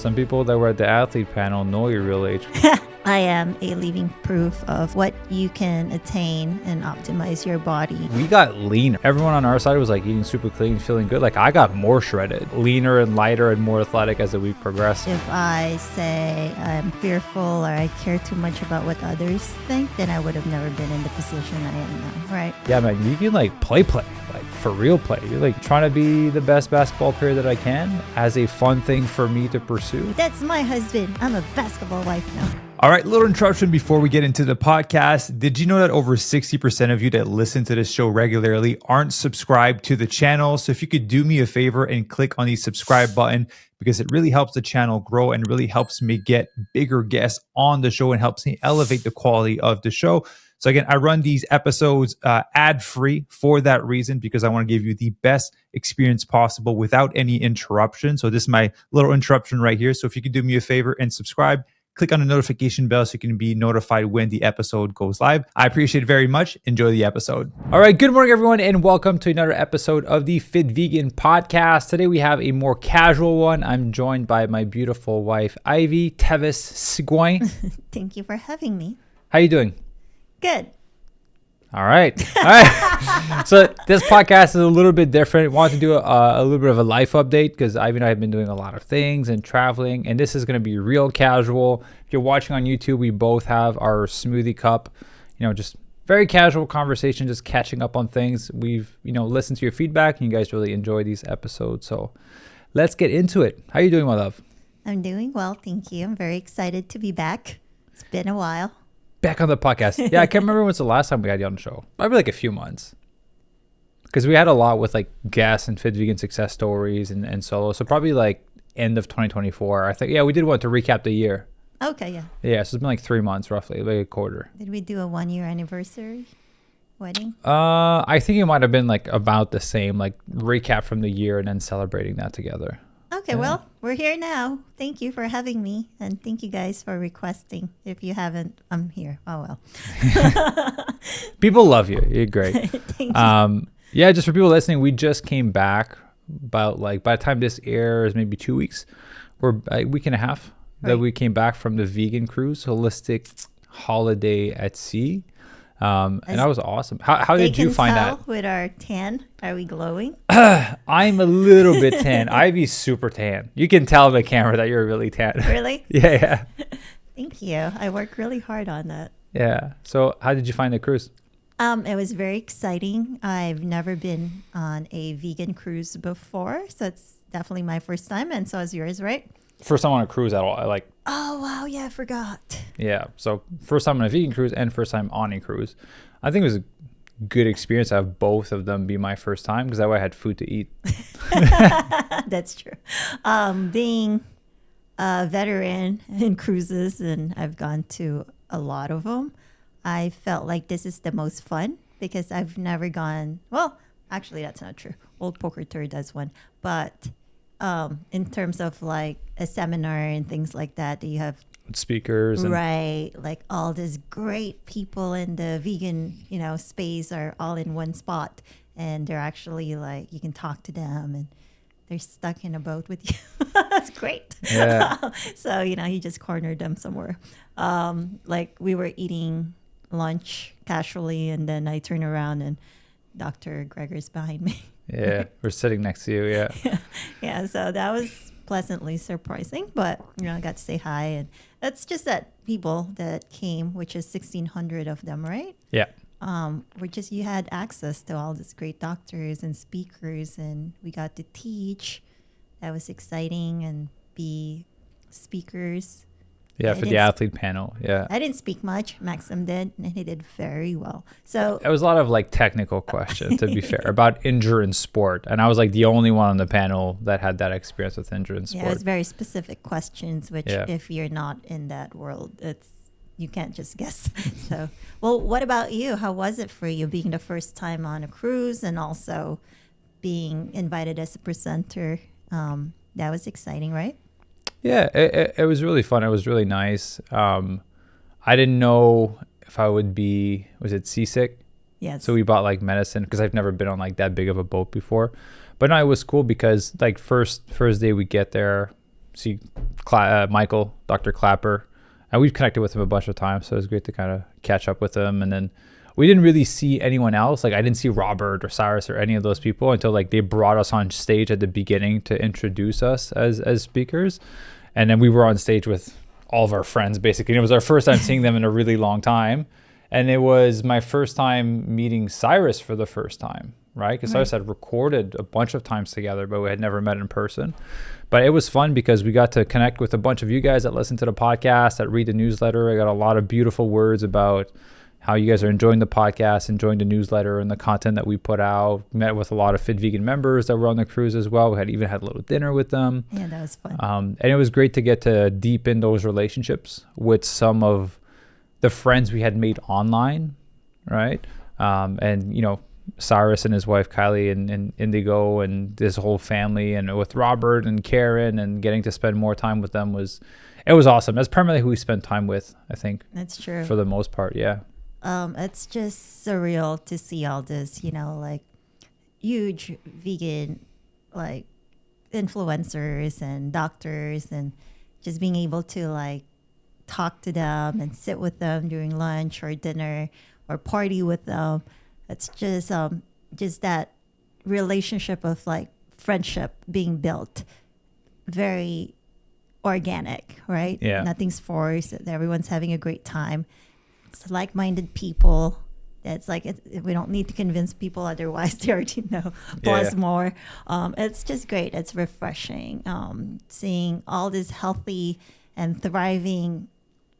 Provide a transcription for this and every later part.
Some people that were at the athlete panel know your real age. I am a living proof of what you can attain and optimize your body. We got leaner. Everyone on our side was like eating super clean, feeling good. Like I got more shredded, leaner and lighter and more athletic as the week progressed. If I say I'm fearful or I care too much about what others think, then I would have never been in the position I am now, right? Yeah, man, you can like play, like for real play. You're like trying to be the best basketball player that I can as a fun thing for me to pursue. That's my husband. I'm a basketball wife now. All right, little interruption before we get into the podcast. Did you know that over 60% of you that listen to this show regularly aren't subscribed to the channel? So if you could do me a favor and click on the subscribe button, because it really helps the channel grow and really helps me get bigger guests on the show and helps me elevate the quality of the show. So again, I run these episodes ad-free for that reason, because I want to give you the best experience possible without any interruption. So this is my little interruption right here. So if you could do me a favor and subscribe, click on the notification bell so you can be notified when the episode goes live. I appreciate it very much. Enjoy the episode. All right, good morning, everyone, and welcome to another episode of the Fit Vegan Podcast. Today we have a more casual one. I'm joined by my beautiful wife, Ivy Tevis Sigway. Thank you for having me. How you doing? Good. All right. So this podcast is a little bit different. I want to do a little bit of a life update because Ivy and I have been doing a lot of things and traveling, and this is going to be real casual. If you're watching on YouTube, we both have our smoothie cup, just very casual conversation, just catching up on things. We've, listened to your feedback and you guys really enjoy these episodes. So let's get into it. How are you doing, my love? I'm doing well, thank you. I'm very excited to be back. It's been a while. Back on the podcast. Yeah, I can't remember when's the last time we had you on the show. Probably like a few months. Because we had a lot with like guests and Fit Vegan success stories and solo. So probably like end of 2024. I think, we did want to recap the year. Okay, yeah. Yeah, so it's been like 3 months roughly, like a quarter. Did we do a 1-year anniversary wedding? I think it might have been like about the same, like recap from the year and then celebrating that together. Okay, well, we're here now. Thank you for having me. And thank you guys for requesting. If you haven't, I'm here. Oh, well. People love you. You're great. Thank you. Yeah, just for people listening, we just came back about like, by the time this airs, maybe 2 weeks or a week and a half that we came back from the vegan cruise, holistic holiday at sea. And that was awesome. How did you find that? With our tan, are we glowing? I'm a little bit tan. Ivy's super tan. You can tell on the camera that you're really tan. Really? Yeah. Thank you. I worked really hard on that. Yeah. So how did you find the cruise? It was very exciting. I've never been on a vegan cruise before, so it's definitely my first time, and so is yours, right? First time on a cruise at all. Oh, wow. Yeah, I forgot. Yeah. So first time on a vegan cruise and first time on a cruise. I think it was a good experience to have both of them be my first time because that way I had food to eat. That's true. Being a veteran in cruises, and I've gone to a lot of them, I felt like this is the most fun because I've never gone, well, actually that's not true. Old Poker Tour does one, but in terms of like a seminar and things like that, you have speakers and right, like all these great people in the vegan space are all in one spot, and they're actually like you can talk to them and they're stuck in a boat with you. That's great. Yeah. So you just cornered them somewhere. Like we were eating lunch casually, and then I turn around and Dr. Gregor's behind me. Yeah, we're sitting next to you. Yeah. Yeah, so that was pleasantly surprising, but I got to say hi, and that's just that people that came, which is 1,600 of them, right? Yeah. You had access to all these great doctors and speakers, and we got to teach. That was exciting, and be speakers. Yeah, for the athlete panel. Yeah. I didn't speak much. Maxime did, and he did very well. So it was a lot of like technical questions, to be fair, about endurance sport. And I was like the only one on the panel that had that experience with endurance sport. Yeah, it was very specific questions, which if you're not in that world, you can't just guess. So, well, what about you? How was it for you being the first time on a cruise and also being invited as a presenter? That was exciting, right? Yeah, it was really fun. It was really nice. I didn't know if I would be, was it seasick? Yes. So we bought like medicine because I've never been on like that big of a boat before. But no, it was cool because like first day we get there, see Michael, Dr. Clapper, and we've connected with him a bunch of times. So it was great to kind of catch up with him. And then we didn't really see anyone else. Like I didn't see Robert or Cyrus or any of those people until like they brought us on stage at the beginning to introduce us as speakers. And then we were on stage with all of our friends basically. And it was our first time seeing them in a really long time. And it was my first time meeting Cyrus for the first time, right? Because Cyrus had recorded a bunch of times together, but we had never met in person. But it was fun because we got to connect with a bunch of you guys that listen to the podcast, that read the newsletter. I got a lot of beautiful words about how you guys are enjoying the podcast, enjoying the newsletter and the content that we put out. Met with a lot of Fit Vegan members that were on the cruise as well. We had even had a little dinner with them. Yeah, that was fun. And it was great to get to deepen those relationships with some of the friends we had made online, right? And, you know, Cyrus and his wife Kylie and Indigo and this whole family, and with Robert and Karen, and getting to spend more time with them was awesome. That's primarily who we spent time with, I think. That's true. For the most part, yeah. It's just surreal to see all this, you know, like huge vegan, like influencers and doctors, and just being able to like talk to them and sit with them during lunch or dinner or party with them. It's just that relationship of like friendship being built, very organic, right? Yeah. Nothing's forced. Everyone's having a great time. It's like-minded people. It's like we don't need to convince people, otherwise they already know. Plus more. It's just great. It's refreshing. Seeing all these healthy and thriving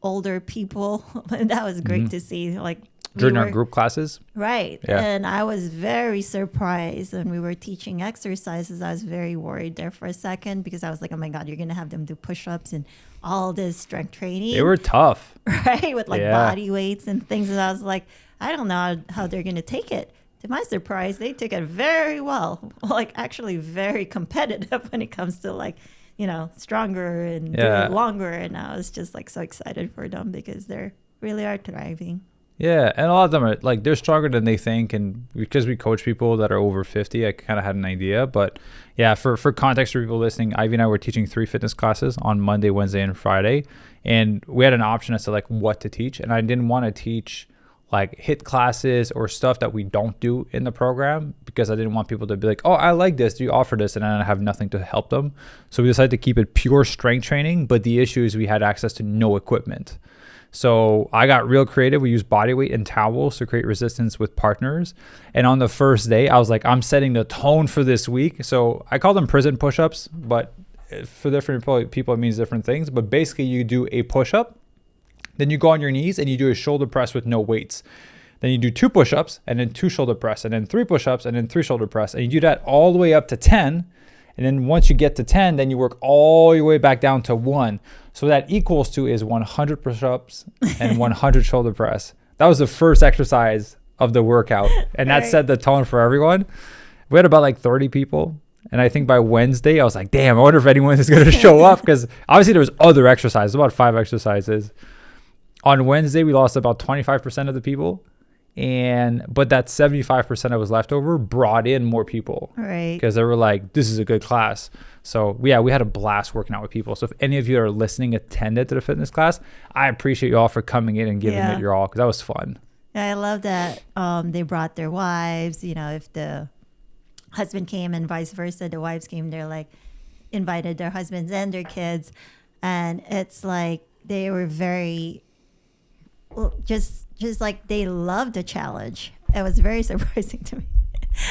older people. That was great to see. Like during our group classes. Right. Yeah. And I was very surprised when we were teaching exercises. I was very worried there for a second because I was like, oh my God, you're going to have them do push-ups and all this strength training. They were tough. Right. With like body weights and things. And I was like, I don't know how they're going to take it. To my surprise, they took it very well. Like actually very competitive when it comes to like, you know, stronger and doing longer. And I was just like so excited for them because they really are thriving. Yeah, and a lot of them are like, they're stronger than they think, and because we coach people that are over 50, I kind of had an idea. But yeah, for context for people listening, Ivy and I were teaching 3 fitness classes on Monday, Wednesday, and Friday, and we had an option as to like what to teach, and I didn't want to teach like HIIT classes or stuff that we don't do in the program because I didn't want people to be like, oh, I like this, do you offer this? And then I have nothing to help them. So we decided to keep it pure strength training, but the issue is we had access to no equipment. So I got real creative. We used body weight and towels to create resistance with partners. And on the first day, I was like, I'm setting the tone for this week. So I call them prison push-ups, but for different people, it means different things. But basically, you do a push-up, then you go on your knees and you do a shoulder press with no weights. Then you do 2 push-ups and then 2 shoulder press and then 3 push-ups and then 3 shoulder press. And you do that all the way up to 10. And then once you get to 10, then you work all your way back down to 1. So that equals to is 100 push-ups and 100 shoulder press. That was the first exercise of the workout. And that set the tone for everyone. We had about like 30 people. And I think by Wednesday, I was like, damn, I wonder if anyone is going to show up. Because obviously there was other exercises, about 5 exercises. On Wednesday, we lost about 25% of the people. But that 75% that was left over brought in more people, right? Because they were like, this is a good class. So yeah, we had a blast working out with people. So if any of you are listening attended to the fitness class, I appreciate you all for coming in and giving it your all, because that was fun. Yeah, I love that they brought their wives. You know, if the husband came and vice versa, the wives came, they're like invited their husbands and their kids. And it's like they were very just like they loved the challenge. It was very surprising to me.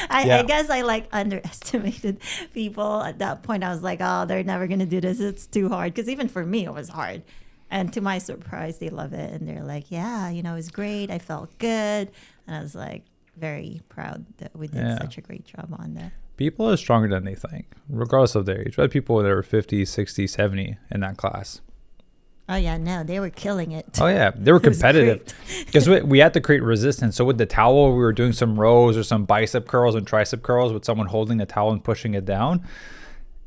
I guess I like underestimated people at that point. I was like, oh, they're never going to do this. It's too hard. Because even for me, it was hard. And to my surprise, they love it. And they're like, yeah, you know, it was great. I felt good. And I was like very proud that we did such a great job on that. People are stronger than they think, regardless of their age. We had people that were 50, 60, 70 in that class. Oh, yeah, no, they were killing it. Oh, yeah, they were competitive because we had to create resistance. So with the towel, we were doing some rows or some bicep curls and tricep curls with someone holding the towel and pushing it down.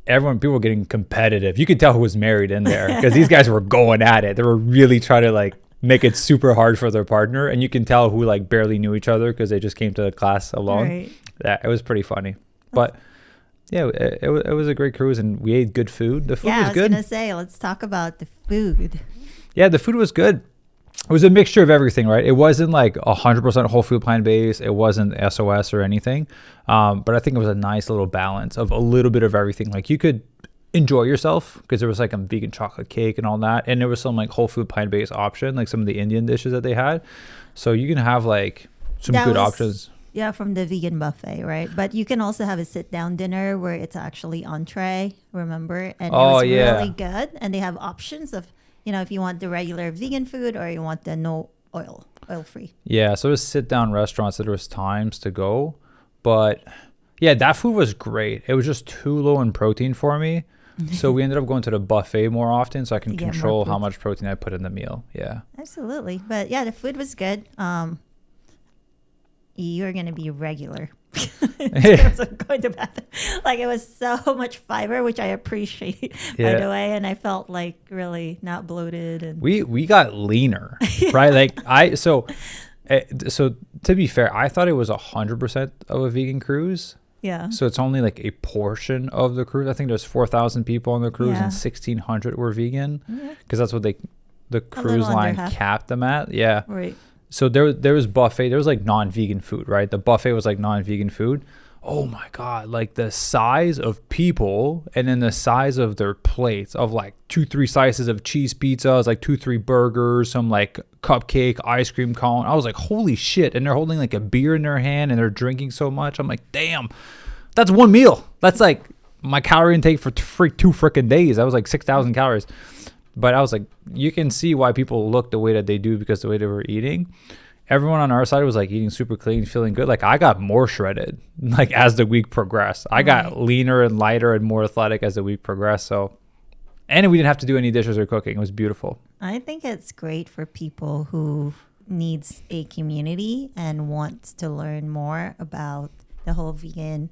People were getting competitive. You could tell who was married in there because these guys were going at it. They were really trying to like make it super hard for their partner. And you can tell who like barely knew each other because they just came to the class alone. Right. It was pretty funny. But Yeah, it was a great cruise, and we ate good food. The food Yeah, was I was good. gonna say, let's talk about the food. Yeah, the food was good. It was a mixture of everything, right? It wasn't like 100% whole food plant based. It wasn't SOS or anything. But I think it was a nice little balance of a little bit of everything. Like you could enjoy yourself because there was like a vegan chocolate cake and all that. And there was some like whole food plant based option, like some of the Indian dishes that they had. So you can have like some That good was- options. Yeah, from the vegan buffet, right? But you can also have a sit-down dinner where it's actually entree, remember? And it Oh, was yeah. really good. And they have options of, if you want the regular vegan food or you want the no oil-free. Yeah, so it was sit down restaurants that there was times to go. But yeah, that food was great. It was just too low in protein for me. So we ended up going to the buffet more often so I can To get more control how protein. much protein I put in the meal. Yeah. Absolutely. But yeah, the food was good. You're going to be regular. In terms of going to bathroom. Like it was so much fiber, which I appreciate, by Yeah. the way. And I felt like really not bloated. And We got leaner, right? So to be fair, I thought it was 100% of a vegan cruise. yeah. So it's only like a portion of the cruise. I think there's 4,000 people on the cruise Yeah. and 1,600 were vegan Yeah. because that's what the cruise under line half. capped them at. Yeah. Right. So there was buffet. There was like non-vegan food, right? The buffet was like non-vegan food. Oh my God. Like the size of people and then the size of their plates of like 2-3 slices of cheese pizzas, like 2-3 burgers, some like cupcake, ice cream cone. I was like, holy shit. And they're holding like a beer in their hand and they're drinking so much. I'm like, damn, that's one meal. That's like my calorie intake for 2 freaking days. That was like 6,000 calories. But I was like, you can see why people look the way that they do because the way they were eating. Everyone on our side was like eating super clean, feeling good. Like I got more shredded, like as the week progressed. I got Right. leaner and lighter and more athletic as the week progressed. So, and we didn't have to do any dishes or cooking. It was beautiful. I think it's great for people who needs a community and wants to learn more about the whole vegan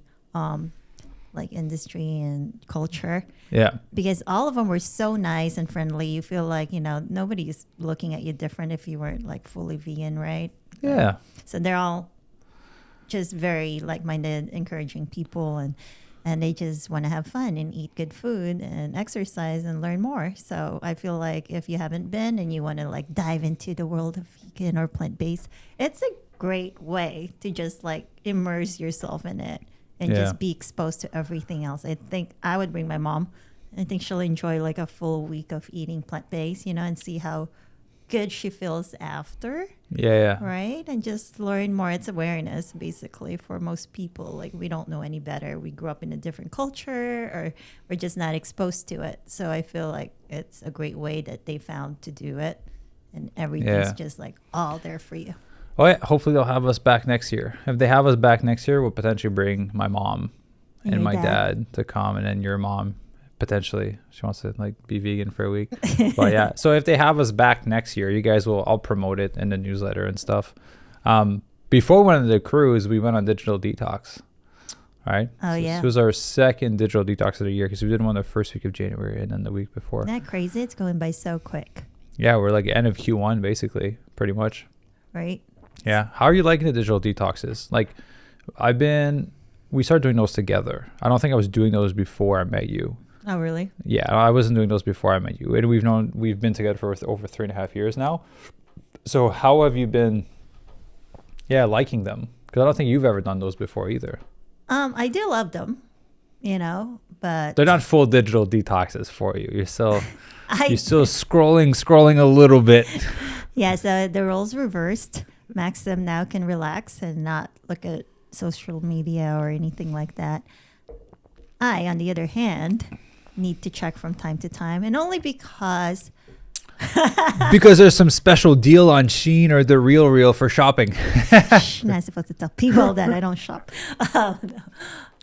like industry and culture, Yeah. because all of them were so nice and friendly. You feel like, nobody's looking at you different if you weren't like fully vegan, right? Yeah. So they're all just very like-minded, encouraging people, and they just want to have fun and eat good food and exercise and learn more. So I feel like if you haven't been and you want to like dive into the world of vegan or plant-based, it's a great way to just like immerse yourself in it and Yeah. just be exposed to everything else. I think I would bring my mom. I think she'll enjoy like a full week of eating plant-based, and see how good she feels after. Yeah. Right. And just learn more. It's awareness basically for most people. Like we don't know any better. We grew up in a different culture or we're just not exposed to it. So I feel like it's a great way that they found to do it. And everything's Yeah. just like all there for you. Oh yeah. Hopefully they'll have us back next year. If they have us back next year, we'll potentially bring my mom and your my dad to come, and then your mom potentially she wants to like be vegan for a week. But yeah, so if they have us back next year, you guys I'll promote it in the newsletter and stuff. Before we went on the cruise, we went on digital detox. Right. Oh, So yeah. this was our second digital detox of the year because we did one the first week of January and then the week before. Isn't that crazy? It's going by so quick, Yeah, we're like end of Q1 basically, pretty much. right? Yeah. How are you liking the digital detoxes? Like we started doing those together. I don't think I was doing those before I met you. Oh, really? Yeah, I wasn't doing those before I met you. And we've been together for over 3.5 years now. So how have you been, liking them? Because I don't think you've ever done those before either. I do love them, but They're not full digital detoxes for you. You're still I, you're still scrolling a little bit. yeah, so the roles reversed. Maxime now can relax and not look at social media or anything like that. I, on the other hand, need to check from time to time, and only because Because there's some special deal on Shein or the Real for shopping. not supposed to tell people that I don't shop.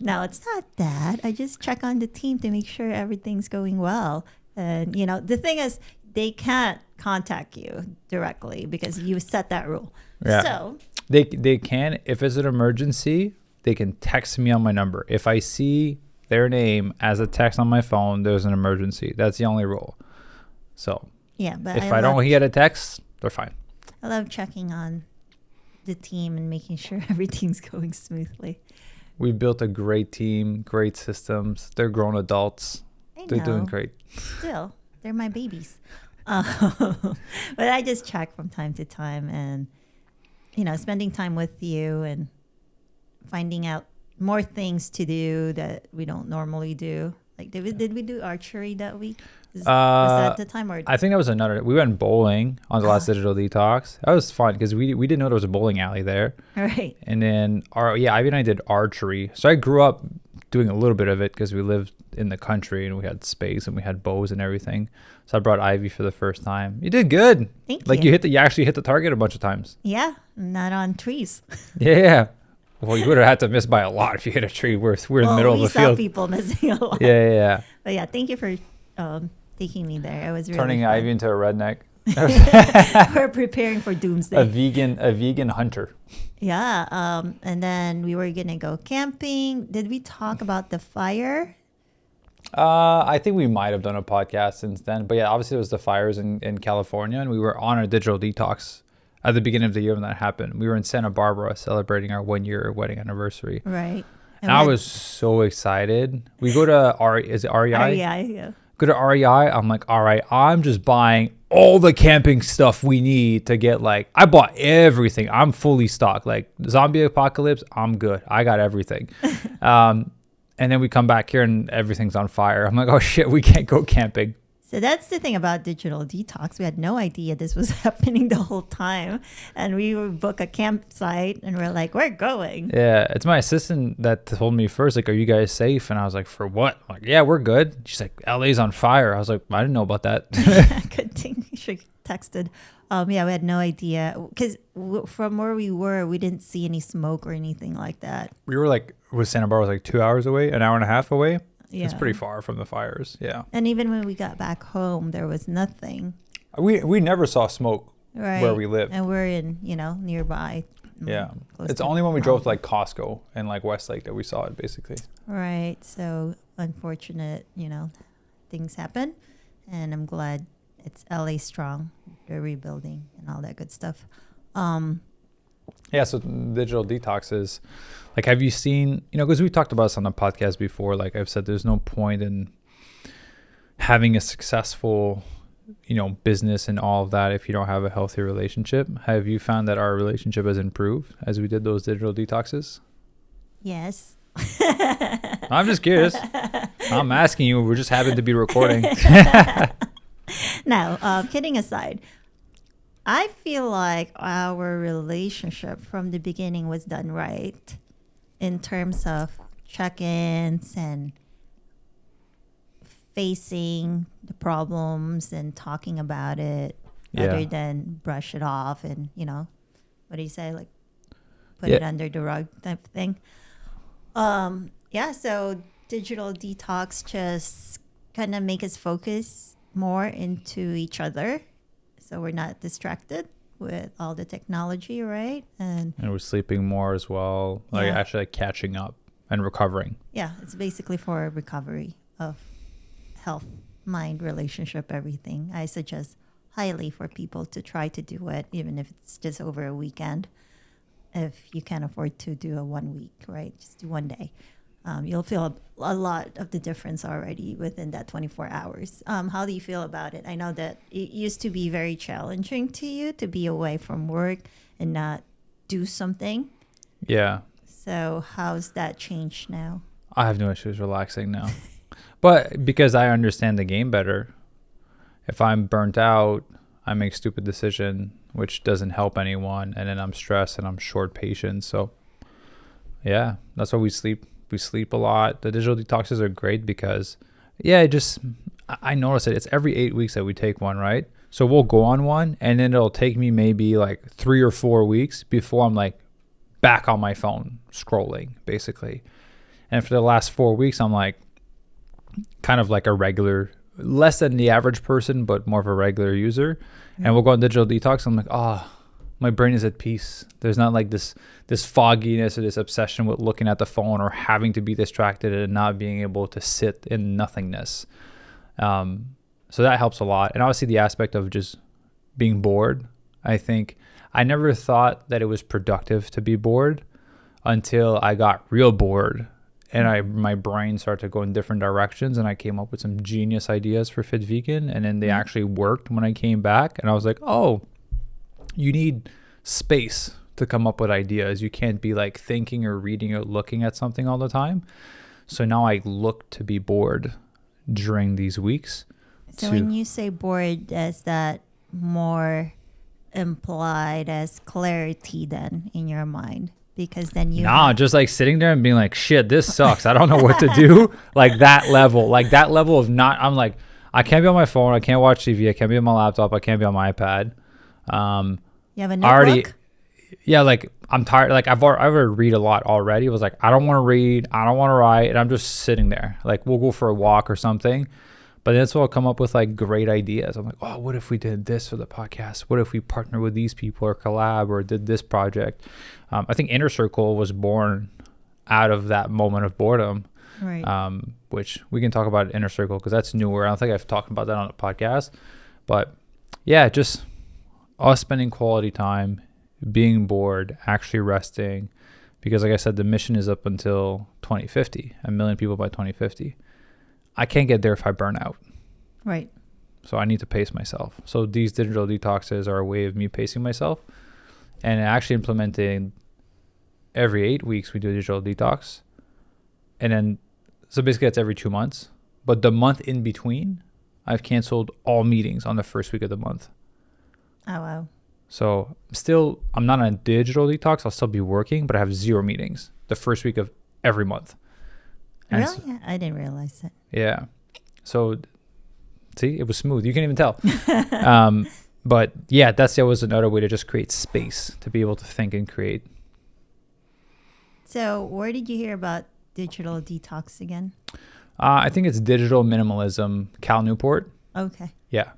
No, it's not that. I just check on the team to make sure everything's going well. And the thing is, they can't contact you directly because you set that rule. Yeah. So They can, if it's an emergency, they can text me on my number. If I see their name as a text on my phone, there's an emergency. That's the only rule. So yeah, but if I don't get a text, they're fine. I love checking on the team and making sure everything's going smoothly. We've built a great team, great systems. They're grown adults. They're doing great. Still, they're my babies. But I just check from time to time, and spending time with you and finding out more things to do that we don't normally do. Like, did we do archery that week? Was that the time? Or I think that was another. We went bowling on the last Digital Detox. That was fun because we didn't know there was a bowling alley there. Right. And then Ivy and I did archery. So I grew up doing a little bit of it because we lived in the country and we had space and we had bows and everything. So I brought Ivy for the first time. You did good. Thank you. you. You actually hit the target a bunch of times. Yeah, not on trees. Yeah. Well, you would have had to miss by a lot if you hit a tree. We're in the middle of the field. We saw people missing a lot. Yeah. But yeah, thank you for taking me there. It was really turning fun. Ivy into a redneck. We're preparing for doomsday. A vegan hunter. Yeah. And then we were gonna go camping. Did we talk about the fire? I think we might have done a podcast since then. But yeah, obviously it was the fires in California, and we were on a digital detox at the beginning of the year when that happened. We were in Santa Barbara celebrating our 1-year wedding anniversary. Right. And I was so excited. We go to REI? REI, yeah. Go to REI. I'm like, all right, I'm just buying all the camping stuff we need to get, I bought everything. I'm fully stocked. Like, zombie apocalypse, I'm good. I got everything. And then we come back here and everything's on fire. I'm like, oh shit, we can't go camping. So that's the thing about digital detox. We had no idea this was happening the whole time. And we would book a campsite and we're like, we're going. Yeah, it's my assistant that told me first, are you guys safe? And I was like, for what? I'm like, yeah, we're good. She's like, LA's on fire. I was like, I didn't know about that. Good thing she texted. Yeah, we had no idea. Because from where we were, we didn't see any smoke or anything like that. We were was Santa Barbara was 2 hours away, an hour and a half away. Yeah. It's pretty far from the fires. Yeah. And even when we got back home, there was nothing. We never saw smoke where we live. And we're in, nearby. Yeah. It's only when we drove to Costco and Westlake that we saw it, basically. Right. So unfortunate, things happen. And I'm glad it's LA strong. They're rebuilding and all that good stuff. Yeah, so digital detox is have you seen, because we talked about this on the podcast before, I've said, there's no point in having a successful, business and all of that if you don't have a healthy relationship. Have you found that our relationship has improved as we did those digital detoxes? Yes. I'm just curious. I'm asking you. We're just happen to be recording. No, kidding aside, I feel like our relationship from the beginning was done right in terms of check-ins and facing the problems and talking about it rather than brush it off and, what do you say? Put it under the rug type of thing. So digital detox just kind of make us focus more into each other. So we're not distracted with all the technology, right? And we're sleeping more as well, actually catching up and recovering. Yeah, it's basically for recovery of health, mind, relationship, everything. I suggest highly for people to try to do it, even if it's just over a weekend. If you can't afford to do a 1 week, right? Just do 1 day. You'll feel a lot of the difference already within that 24 hours. How do you feel about it? I know that it used to be very challenging to you to be away from work and not do something. Yeah. So how's that changed now? I have no issues relaxing now. But because I understand the game better, if I'm burnt out, I make stupid decision, which doesn't help anyone. And then I'm stressed and I'm short patience. So yeah, that's why we sleep. We sleep a lot. The digital detoxes are great because, I notice it. It's every 8 weeks that we take one, right? So we'll go on one, and then it'll take me maybe 3 or 4 weeks before I'm back on my phone scrolling, basically. And for the last 4 weeks, I'm kind of a regular, less than the average person, but more of a regular user. Mm-hmm. And we'll go on digital detox. I'm my brain is at peace. There's not this fogginess or this obsession with looking at the phone or having to be distracted and not being able to sit in nothingness. So that helps a lot. And obviously the aspect of just being bored. I think I never thought that it was productive to be bored. until I got real bored and my brain started to go in different directions, and I came up with some genius ideas for Fit Vegan, and then they actually worked when I came back, and I was like, oh, you need space to come up with ideas. You can't be like thinking or reading or looking at something all the time. So now I look to be bored during these weeks. So when you say bored, is that more implied as clarity then in your mind? Because then you just like sitting there and being like, shit, this sucks. I don't know what to do. Like that level of not, I'm like, I can't be on my phone. I can't watch TV. I can't be on my laptop. I can't be on my iPad. You have a notebook? Yeah, like I'm tired. Like I've already read a lot already. It was like, I don't want to read. I don't want to write. And I'm just sitting there. Like we'll go for a walk or something. But that's what I'll come up with, like great ideas. I'm like, oh, what if we did this for the podcast? What if we partner with these people or collab or did this project? I think Inner Circle was born out of that moment of boredom, right? Which we can talk about Inner Circle because that's newer. I don't think I've talked about that on the podcast. But yeah, just us spending quality time, being bored, actually resting. Because like I said, the mission is up until 2050, 1 million people by 2050. I can't get there if I burn out. Right. So I need to pace myself. So these digital detoxes are a way of me pacing myself, and actually implementing every 8 weeks we do a digital detox. And then, so basically that's every 2 months. But the month in between, I've canceled all meetings on the first week of the month. Oh, wow. So still, I'm not on a digital detox. I'll still be working, but I have 0 meetings the first week of every month. And really? I didn't realize that. Yeah. So, see, it was smooth. You can even tell. But yeah, that was another way to just create space to be able to think and create. So where did you hear about digital detox again? I think it's Digital Minimalism, Cal Newport. Okay. Yeah.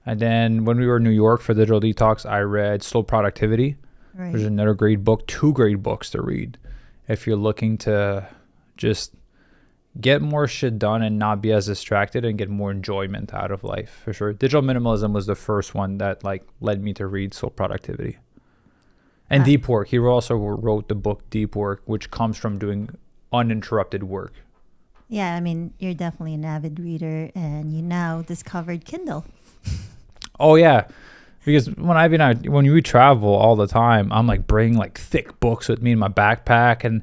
And then when we were in New York for Digital Detox, I read Slow Productivity. Right. There's another great book, 2 great books to read if you're looking to just get more shit done and not be as distracted and get more enjoyment out of life, for sure. Digital Minimalism was the first one that like led me to read Slow Productivity. And Deep Work. He also wrote the book Deep Work, which comes from doing uninterrupted work. Yeah, I mean, you're definitely an avid reader, and you now discovered Kindle. Oh yeah, because when we travel all the time, I'm like bringing like thick books with me in my backpack, and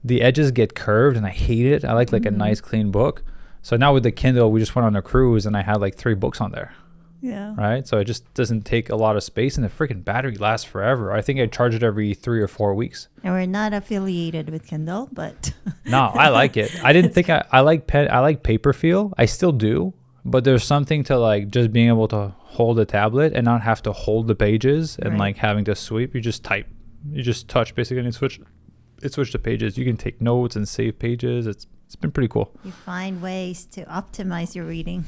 the edges get curved, and I hate it. I like a nice clean book. So now with the Kindle, we just went on a cruise, and I had like 3 books on there. Yeah. Right. So it just doesn't take a lot of space, and the freaking battery lasts forever. I think I charge it every 3 or 4 weeks. And we're not affiliated with Kindle, but no, I like it. I didn't think I like pen. I like paper feel. I still do, but there's something to like just being able to hold a tablet and not have to hold the pages and like having to sweep. You just type, you just touch basically, and it switched to pages. You can take notes and save pages. It's been pretty cool. You find ways to optimize your reading.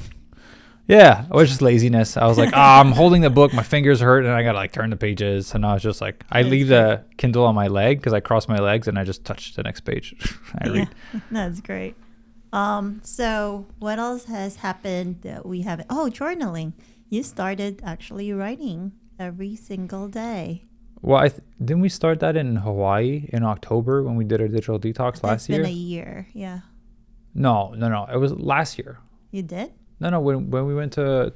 Yeah, it was just laziness. I was like, I'm holding the book, my fingers hurt, and I gotta like turn the pages. And I was just like, I leave the Kindle on my leg because I cross my legs and I just touch the next page. I read. That's great. So what else has happened that we haven't? Oh, journaling. You started actually writing every single day. Well, didn't we start that in Hawaii in October when we did our digital detox last year? It's been a year, yeah. No. It was last year. You did? No. When we went to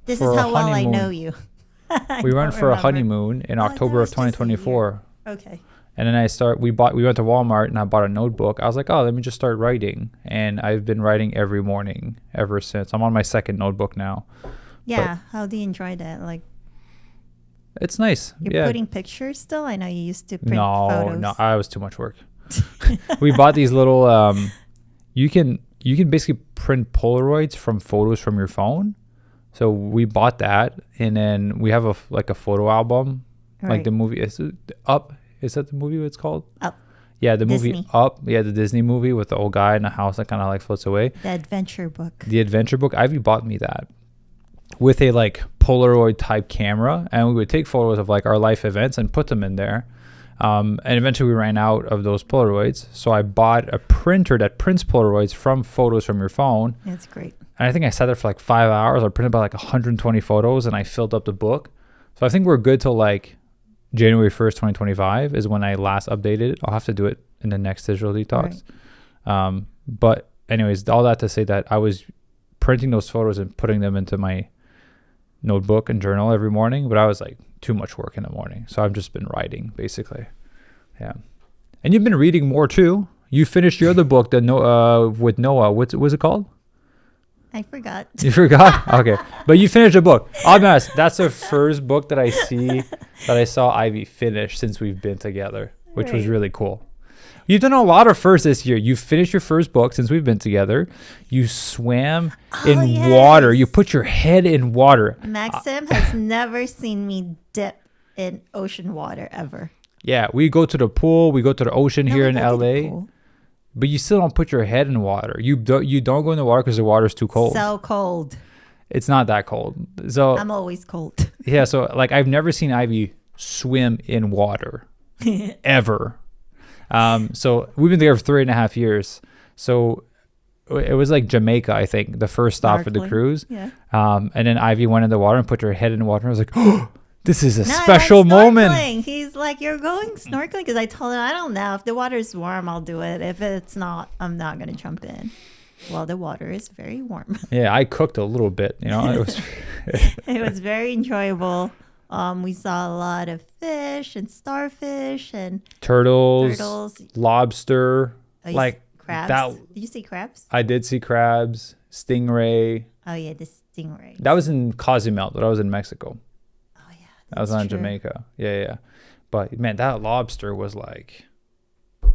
this is how well I know you. We went for a honeymoon in October of 2024. Okay. And then we went to Walmart and I bought a notebook. I was like, oh, let me just start writing. And I've been writing every morning ever since. I'm on my 2nd notebook now. Yeah. How do you enjoy that? Like, it's nice. You're putting pictures still? I know you used to print photos. No, I was too much work. We bought these little, you can basically print Polaroids from photos from your phone. So we bought that, and then we have a photo album, like the movie. Is it Up? Is that the movie it's called? Up. Yeah, the Disney. movie Up. Yeah, the Disney movie with the old guy in the house that kind of like floats away. The adventure book. The adventure book. Ivy bought me that with a like Polaroid type camera, and we would take photos of like our life events and put them in there. And eventually we ran out of those Polaroids. So I bought a printer that prints Polaroids from photos from your phone. That's great. And I think I sat there for like 5 hours. I printed about like 120 photos and I filled up the book. So I think we're good till like January 1st, 2025 is when I last updated it. I'll have to do it in the next digital detox. Right. But anyways, all that to say that I was printing those photos and putting them into my notebook and journal every morning, but I was like too much work in the morning. So I've just been writing basically. Yeah. And you've been reading more too. You finished your other book that with Noah. What's it called? I forgot. You forgot? Okay. But you finished a book. I'll be honest, that's the first book that I saw Ivy finish since we've been together, which was Right. really cool. You've done a lot of firsts this year. You finished your first book since we've been together. You swam in water. You put your head in water. Maxime has never seen me dip in ocean water ever. Yeah, we go to the pool. We go to the ocean No, here we in go to the LA. pool. But you still don't put your head in water. You don't go in the water because the water's too cold. So cold. It's not that cold. So I'm always cold. yeah, so like I've never seen Ivy swim in water ever. So we've been there for 3.5 years. So it was like Jamaica, I think, the first stop for the Snorkeling. cruise. Yeah. And then Ivy went in the water and put her head in the water. And I was like, oh, this is a No, I went special moment. snorkeling. He's like, you're going snorkeling? Because I told him, I don't know. If the water is warm, I'll do it. If it's not, I'm not going to jump in. Well, the water is very warm. Yeah, I cooked a little bit. You know, it was. It was very enjoyable. We saw a lot of fish and starfish and turtles, lobster, Oh, you like see crabs. that. Did you see crabs? I did see crabs, stingray. Oh yeah, the stingray. That was in Cozumel, but I was in Mexico. Oh yeah, That was that's not in true. Jamaica. Yeah. But man, that lobster was like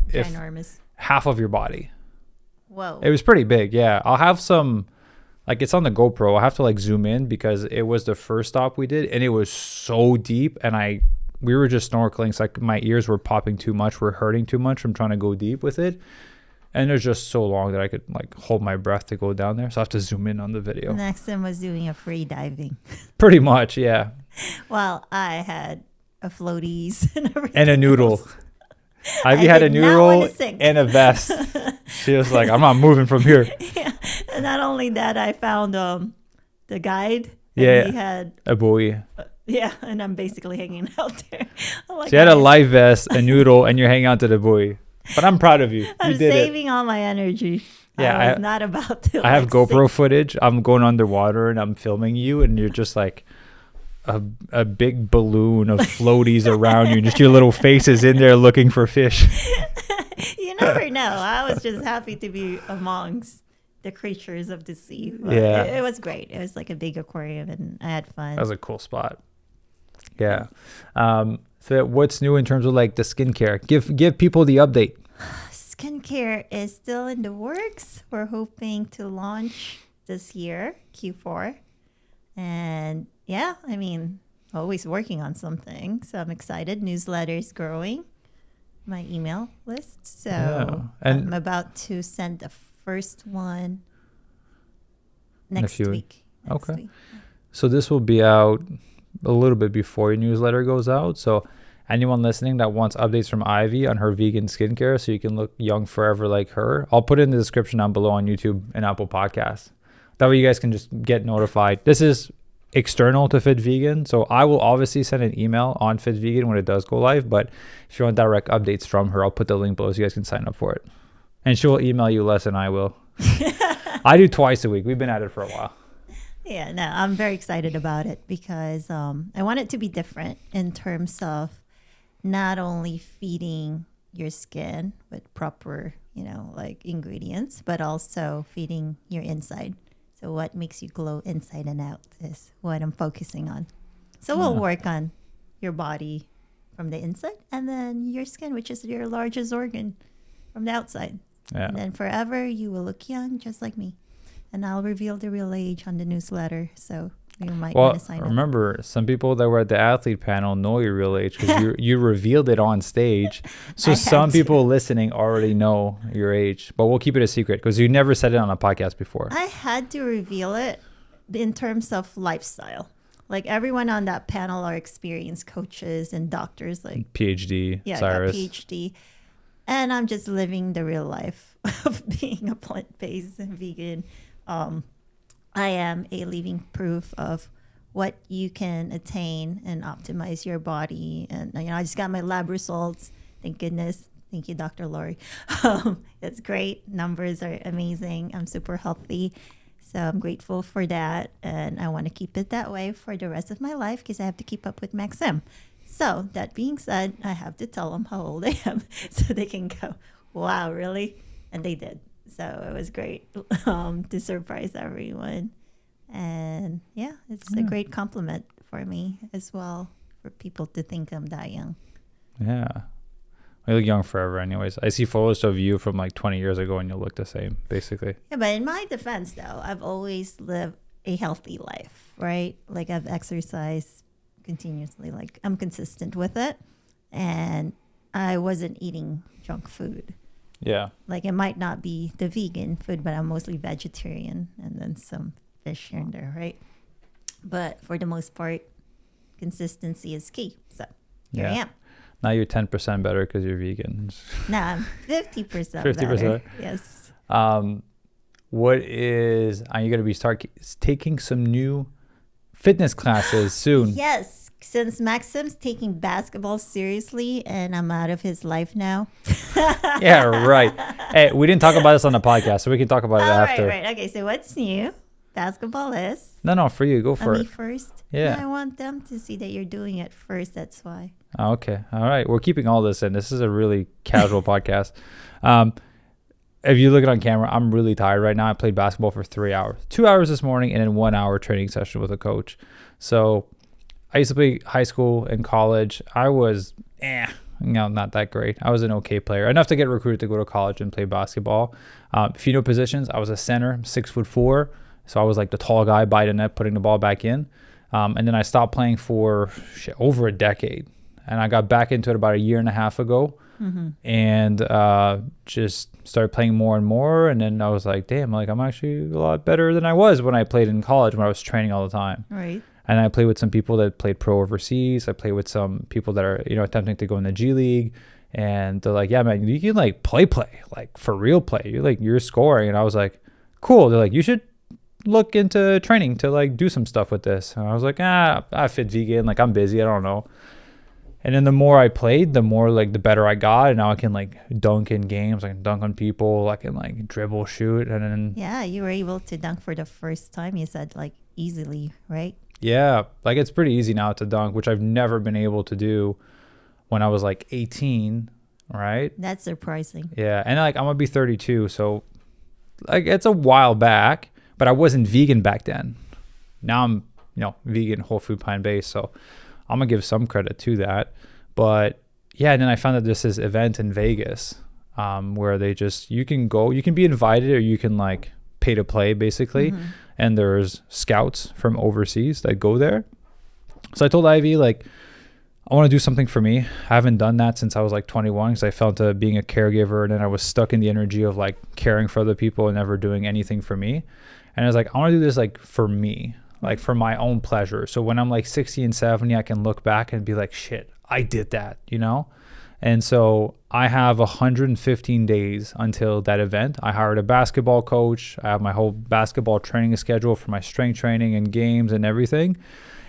if Ginormous. half of your body. Whoa. It was pretty big. Yeah. I'll have some, like it's on the GoPro. I have to like zoom in because it was the first stop we did and it was so deep and we were just snorkeling. So like my ears were popping too much, were hurting too much from trying to go deep with it. And it was just so long that I could like hold my breath to go down there. So I have to zoom in on the video. Maxime was doing a free diving. Pretty much, yeah. Well, I had a floaties and everything. And a noodle. else. Ivy I had a did not wanna noodle sink. and a vest. She was like, I'm not moving from here. Yeah. And not only that, I found the guide. Yeah. And he had A buoy. yeah, and I'm basically hanging out there. I'm like, She had a life vest, a noodle, and you're hanging out to the buoy. But I'm proud of you. I'm You did it. saving all my energy. Yeah, I was not about to. I have like, GoPro sink. footage. I'm going underwater and I'm filming you, and you're just like a big balloon of floaties around you, and just your little faces in there looking for fish. You never know. I was just happy to be amongst the creatures of the sea. But Yeah. it was great. It was like a big aquarium, and I had fun. That was a cool spot. Yeah. So what's new in terms of like the skincare? Give people the update. Skincare is still in the works. We're hoping to launch this year, Q4. And yeah, I mean, always working on something. So I'm excited. Newsletter's growing, my email list. So Yeah. And- I'm about to send the first one next few- week. Next okay. week. So this will be out a little bit before your newsletter goes out. So anyone listening that wants updates from Ivy on her vegan skincare so you can look young forever like her, I'll put it in the description down below on YouTube and Apple Podcasts. That way you guys can just get notified. This is external to Fit Vegan. So I will obviously send an email on Fit Vegan when it does go live. But if you want direct updates from her, I'll put the link below so you guys can sign up for it. And she will email you less than I will. I do twice a week. We've been at it for a while. Yeah, no, I'm very excited about it because I want it to be different in terms of not only feeding your skin with proper, like ingredients, but also feeding your inside. So what makes you glow inside and out is what I'm focusing on. So we'll work on your body from the inside and then your skin, which is your largest organ, from the outside. Yeah. And then forever you will look young just like me. And I'll reveal the real age on the newsletter. So you might want Well, to sign up. remember, some people that were at the athlete panel know your real age because you revealed it on stage. So I had some to. people listening already know your age, but we'll keep it a secret because you never said it on a podcast before. I had to reveal it in terms of lifestyle. Like everyone on that panel are experienced coaches and doctors, like PhD, I got Cyrus. PhD. And I'm just living the real life of being a plant-based and vegan. I am a living proof of what you can attain and optimize your body. And I just got my lab results. Thank goodness. Thank you, Dr. Lori. It's great. Numbers are amazing. I'm super healthy. So I'm grateful for that. And I want to keep it that way for the rest of my life because I have to keep up with Maxime. So that being said, I have to tell them how old I am so they can go, wow, really? And they did. So it was great to surprise everyone. And yeah, it's a great compliment for me as well for people to think I'm that young. Yeah. You look young forever anyways. I see photos of you from like 20 years ago and you look the same, basically. Yeah, but in my defense, though, I've always lived a healthy life, right? Like I've exercised continuously. Like I'm consistent with it. And I wasn't eating junk food. Yeah. Like it might not be the vegan food, but I'm mostly vegetarian and then some fish here and there, right? But for the most part, consistency is key. So here I am. Now you're 10% better because you're vegan. Now I'm 50% 50%. better. Yes. What is, are you going to start taking some new fitness classes soon? Yes. Since Maxime's taking basketball seriously and I'm out of his life now. Yeah, right. Hey, we didn't talk about this on the podcast, so we can talk about it after. Right. Okay, so what's new? Basketball is. No, for you. Go for Me it. first. Yeah. I want them to see that you're doing it first. That's why. Oh, okay. All right. We're keeping all this in. This is a really casual podcast. If you look at it on camera, I'm really tired right now. I played basketball for 3 hours, 2 hours this morning, and then 1 hour training session with a coach. So I used to play high school and college. I was, not that great. I was an okay player, enough to get recruited to go to college and play basketball. If you know positions, I was a center, 6'4". So I was like the tall guy by the net, putting the ball back in. And then I stopped playing for over a decade. And I got back into it about a year and a half ago. Mm-hmm. And just started playing more and more. And then I was like, damn, like I'm actually a lot better than I was when I played in college, when I was training all the time. Right. And I played with some people that played pro overseas. I played with some people that are, attempting to go in the G League. And they're like, yeah, man, you can like play, like for real play. You're scoring. And I was like, cool. They're like, you should look into training to like do some stuff with this. And I was like, I fit vegan. Like I'm busy. I don't know. And then the more I played, the more like the better I got. And now I can like dunk in games. I can dunk on people. I can like dribble, shoot. And then. Yeah, you were able to dunk for the first time. You said like easily, right? Yeah. Like it's pretty easy now to dunk, which I've never been able to do when I was like 18. Right. That's surprising. Yeah. And like I'm going to be 32. So like it's a while back, but I wasn't vegan back then. Now I'm, vegan, whole food, plant-based. So I'm going to give some credit to that. But yeah, and then I found that there's this event in Vegas where you can go, you can be invited or you can like pay to play basically. Mm-hmm. And there's scouts from overseas that go there. So I told Ivy, like, I want to do something for me. I haven't done that since I was like 21 because I fell into being a caregiver and then I was stuck in the energy of like caring for other people and never doing anything for me. And I was like, I want to do this like for me, like for my own pleasure. So when I'm like 60 and 70, I can look back and be like, shit, I did that, And so I have 115 days until that event. I hired a basketball coach. I have my whole basketball training schedule for my strength training and games and everything.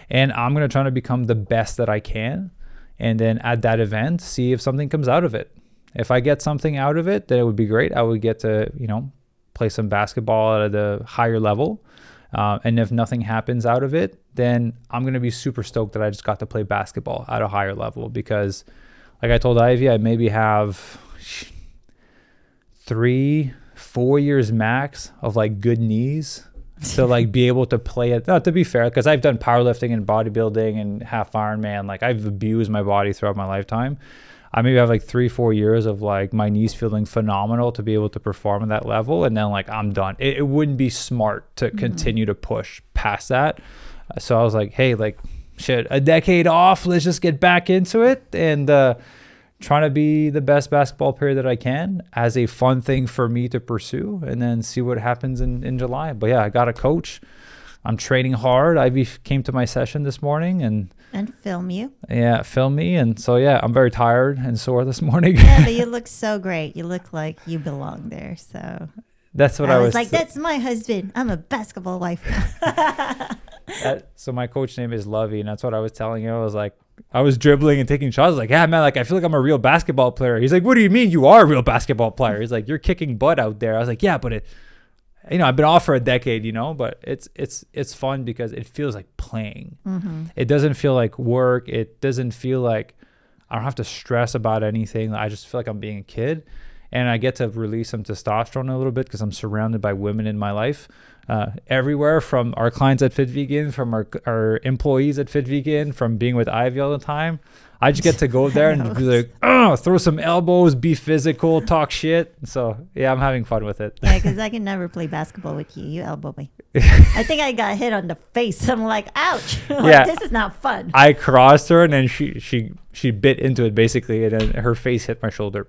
And I'm going to try to become the best that I can. And then at that event, see if something comes out of it. If I get something out of it, then it would be great. I would get to, play some basketball at a higher level. And if nothing happens out of it, then I'm going to be super stoked that I just got to play basketball at a higher level. Because like I told Ivy, I maybe have 3-4 years max of like good knees to like be able to play it. No, to be fair, because I've done powerlifting and bodybuilding and half Ironman. Like I've abused my body throughout my lifetime. I maybe have like 3-4 years of like my knees feeling phenomenal to be able to perform at that level. And then like I'm done. It wouldn't be smart to continue to push past that. So I was like, hey, like shit, a decade off. Let's just get back into it and trying to be the best basketball player that I can as a fun thing for me to pursue and then see what happens in July. But yeah, I got a coach. I'm training hard. Ivy came to my session this morning and film you. Yeah, film me. And so, yeah, I'm very tired and sore this morning. Yeah, but you look so great. You look like you belong there. So That's what I I was was like, that's my husband. I'm a basketball wife now. so my coach name is Lovey, and that's what I was telling him. I was like, I was dribbling and taking shots. I was like, yeah, man, like I feel like I'm a real basketball player. He's like, what do you mean you are a real basketball player? He's like, you're kicking butt out there. I was like, yeah, but I've been off for a decade, but it's fun because it feels like playing. It doesn't feel like work. It doesn't feel like I don't have to stress about anything. I just feel like I'm being a kid, and I get to release some testosterone a little bit because I'm surrounded by women in my life. Everywhere, from our clients at Fit Vegan, from our employees at Fit Vegan, from being with Ivy all the time. I just get to go there and be like, throw some elbows, be physical, talk shit. So yeah, I'm having fun with it. Yeah, because I can never play basketball with you. You elbow me. I think I got hit on the face. I'm like, ouch. Yeah. This is not fun. I crossed her, and then she bit into it basically, and then her face hit my shoulder.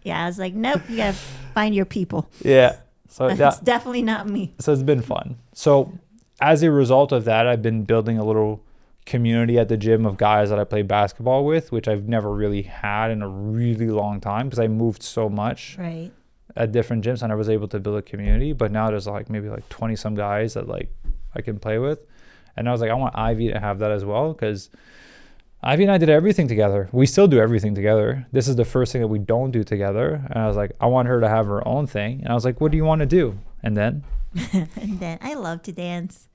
Yeah, I was like, nope, you gotta find your people. Yeah. So It's definitely not me. So it's been fun. So as a result of that, I've been building a little community at the gym of guys that I play basketball with, which I've never really had in a really long time because I moved so much at different gyms, and I was able to build a community. But now there's like maybe like 20 some guys that like I can play with. And I was like, I want Ivy to have that as well, because Ivy and I did everything together. We still do everything together. This is the first thing that we don't do together. And I was like, I want her to have her own thing. And I was like, what do you want to do? And then? And then I love to dance.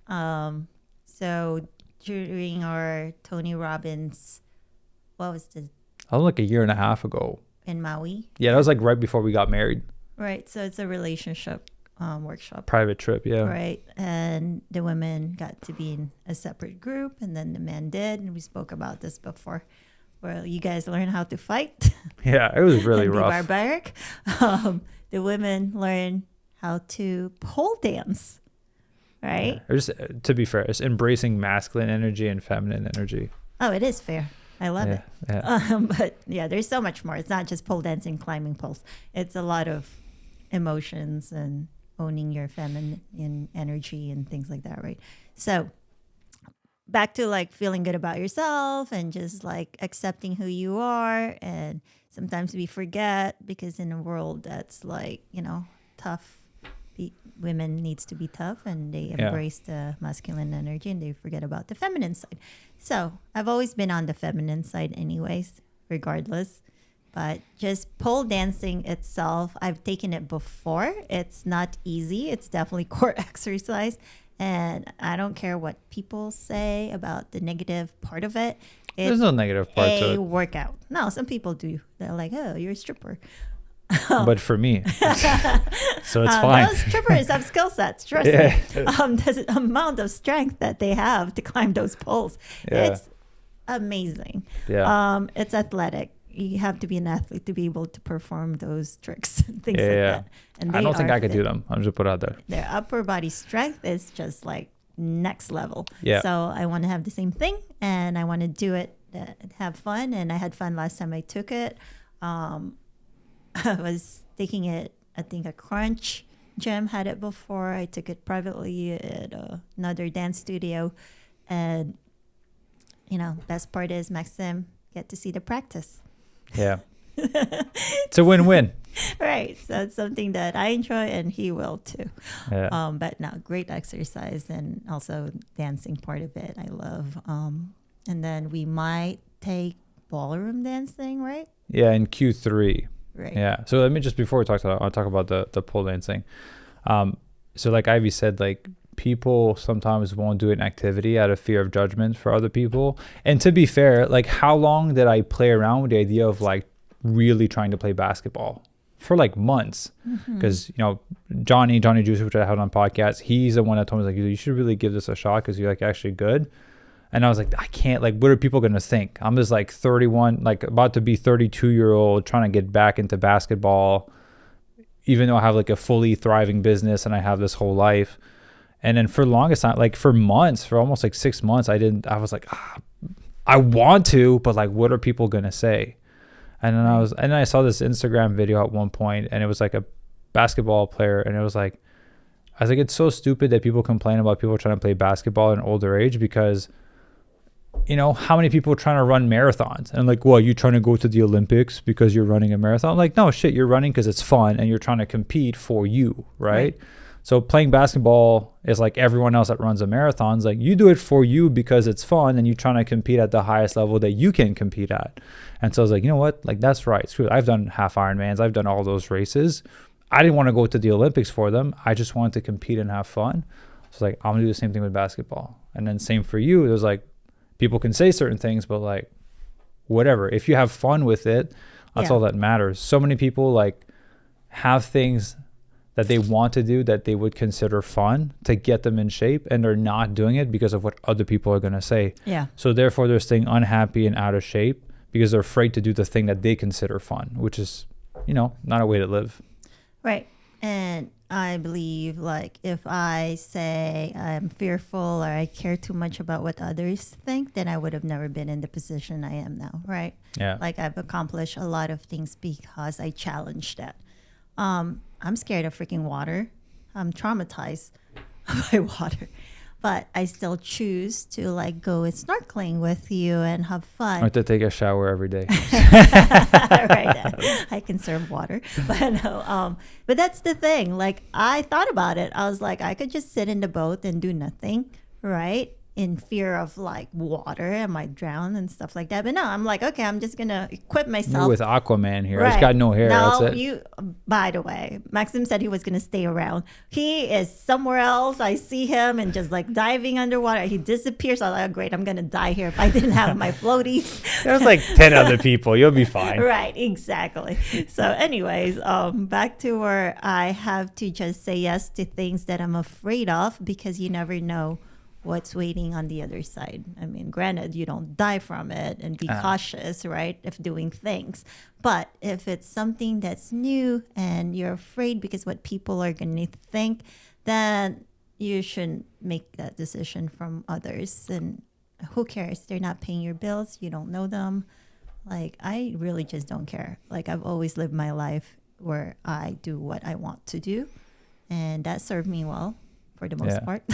So during our Tony Robbins, what was the? That was like a year and a half ago. In Maui? Yeah, that was like right before we got married. Right. So it's a relationship workshop. Private trip, yeah. Right. And the women got to be in a separate group, and then the men did. And we spoke about this before, where you guys learn how to fight. Yeah, it was really and rough. Be barbaric. The women learn how to pole dance. Right. Yeah. Just, to be fair, it's embracing masculine energy and feminine energy. Oh, it is fair. I love it. Yeah. But yeah, there's so much more. It's not just pole dancing, climbing poles. It's a lot of emotions and owning your feminine energy and things like that, right? So back to like feeling good about yourself and just like accepting who you are. And sometimes we forget, because in a world that's like, tough, women needs to be tough, and they embrace the masculine energy and they forget about the feminine side. So I've always been on the feminine side anyways, regardless. But just pole dancing itself, I've taken it before. It's not easy. It's definitely core exercise. And I don't care what people say about the negative part of it. There's no negative part to it. A workout. No, some people do. They're like, oh, you're a stripper. But for me, so it's fine. Those strippers have skill sets. Trust me. The amount of strength that they have to climb those poles, it's amazing. Yeah. It's athletic. You have to be an athlete to be able to perform those tricks and things like that. And I don't think I could do them. I'm just put it out there. Their upper body strength is just like next level. Yeah. So I want to have the same thing, and I want to do it, have fun. And I had fun last time I took it. I was taking it, I think a Crunch gym had it before. I took it privately at another dance studio. And, best part is Maxime get to see the practice. Yeah. It's a win-win. Right. So it's something that I enjoy, and he will too. Yeah. But no, great exercise, and also dancing part of it I love. And then we might take ballroom dancing, right? Yeah, in Q3. Right. Yeah. So let me just, before we talk about the pole dancing. So like Ivy said, like people sometimes won't do an activity out of fear of judgment for other people. And to be fair, like how long did I play around with the idea of like really trying to play basketball? For like months. Because, Johnny Juice, which I had on podcast, he's the one that told me, like, you should really give this a shot because you're like actually good. And I was like, I can't, like, what are people going to think? I'm just like 31, like about to be 32-year-old trying to get back into basketball, even though I have like a fully thriving business and I have this whole life. And then for the longest time, like for months, for almost like 6 months, I was like, I want to, but like, what are people going to say? And then I saw this Instagram video at one point, and it was like a basketball player. And I was like, it's so stupid that people complain about people trying to play basketball at an older age, because you know, how many people are trying to run marathons? And like, well, you trying to go to the Olympics because you're running a marathon? Like, no, shit, you're running because it's fun and you're trying to compete for you, right? So playing basketball is like everyone else that runs a marathon. It's like you do it for you because it's fun and you're trying to compete at the highest level that you can compete at. And so I was like, you know what? Like, that's right. Screw it. I've done half Ironmans. I've done all those races. I didn't want to go to the Olympics for them. I just wanted to compete and have fun. So like, I'm going to do the same thing with basketball. And then same for you. It was like, people can say certain things, but like, whatever. If you have fun with it, that's all that matters. So many people like have things that they want to do that they would consider fun to get them in shape, and they're not doing it because of what other people are going to say. Yeah. So therefore they're staying unhappy and out of shape because they're afraid to do the thing that they consider fun, which is, you know, not a way to live. Right. And I believe, like, if I say I'm fearful or I care too much about what others think, then I would have never been in the position I am now, right? Yeah. Like, I've accomplished a lot of things because I challenged that. I'm scared of freaking water. I'm traumatized by water. But I still choose to, like, go snorkeling with you and have fun. Or to take a shower every day. Right. I conserve water. But no, but that's the thing. Like, I thought about it. I was like, I could just sit in the boat and do nothing, right? In fear of like water, I might drown and stuff like that. But no, I'm like, okay, I'm just gonna equip myself. You're with Aquaman here. He's got no hair. No, that's it. by the way, Maxime said he was gonna stay around. He is somewhere else. I see him and just like diving underwater. He disappears. I'm like, oh, great, I'm gonna die here if I didn't have my floaties. There's like 10 other people. You'll be fine. Right, exactly. So anyways, back to where I have to just say yes to things that I'm afraid of, because you never know what's waiting on the other side. I mean, granted, you don't die from it, and be cautious, right, if doing things. But if it's something that's new and you're afraid because what people are going to think, then you shouldn't make that decision from others. And who cares? They're not paying your bills. You don't know them. Like, I really just don't care. Like, I've always lived my life where I do what I want to do, and that served me well for the most part.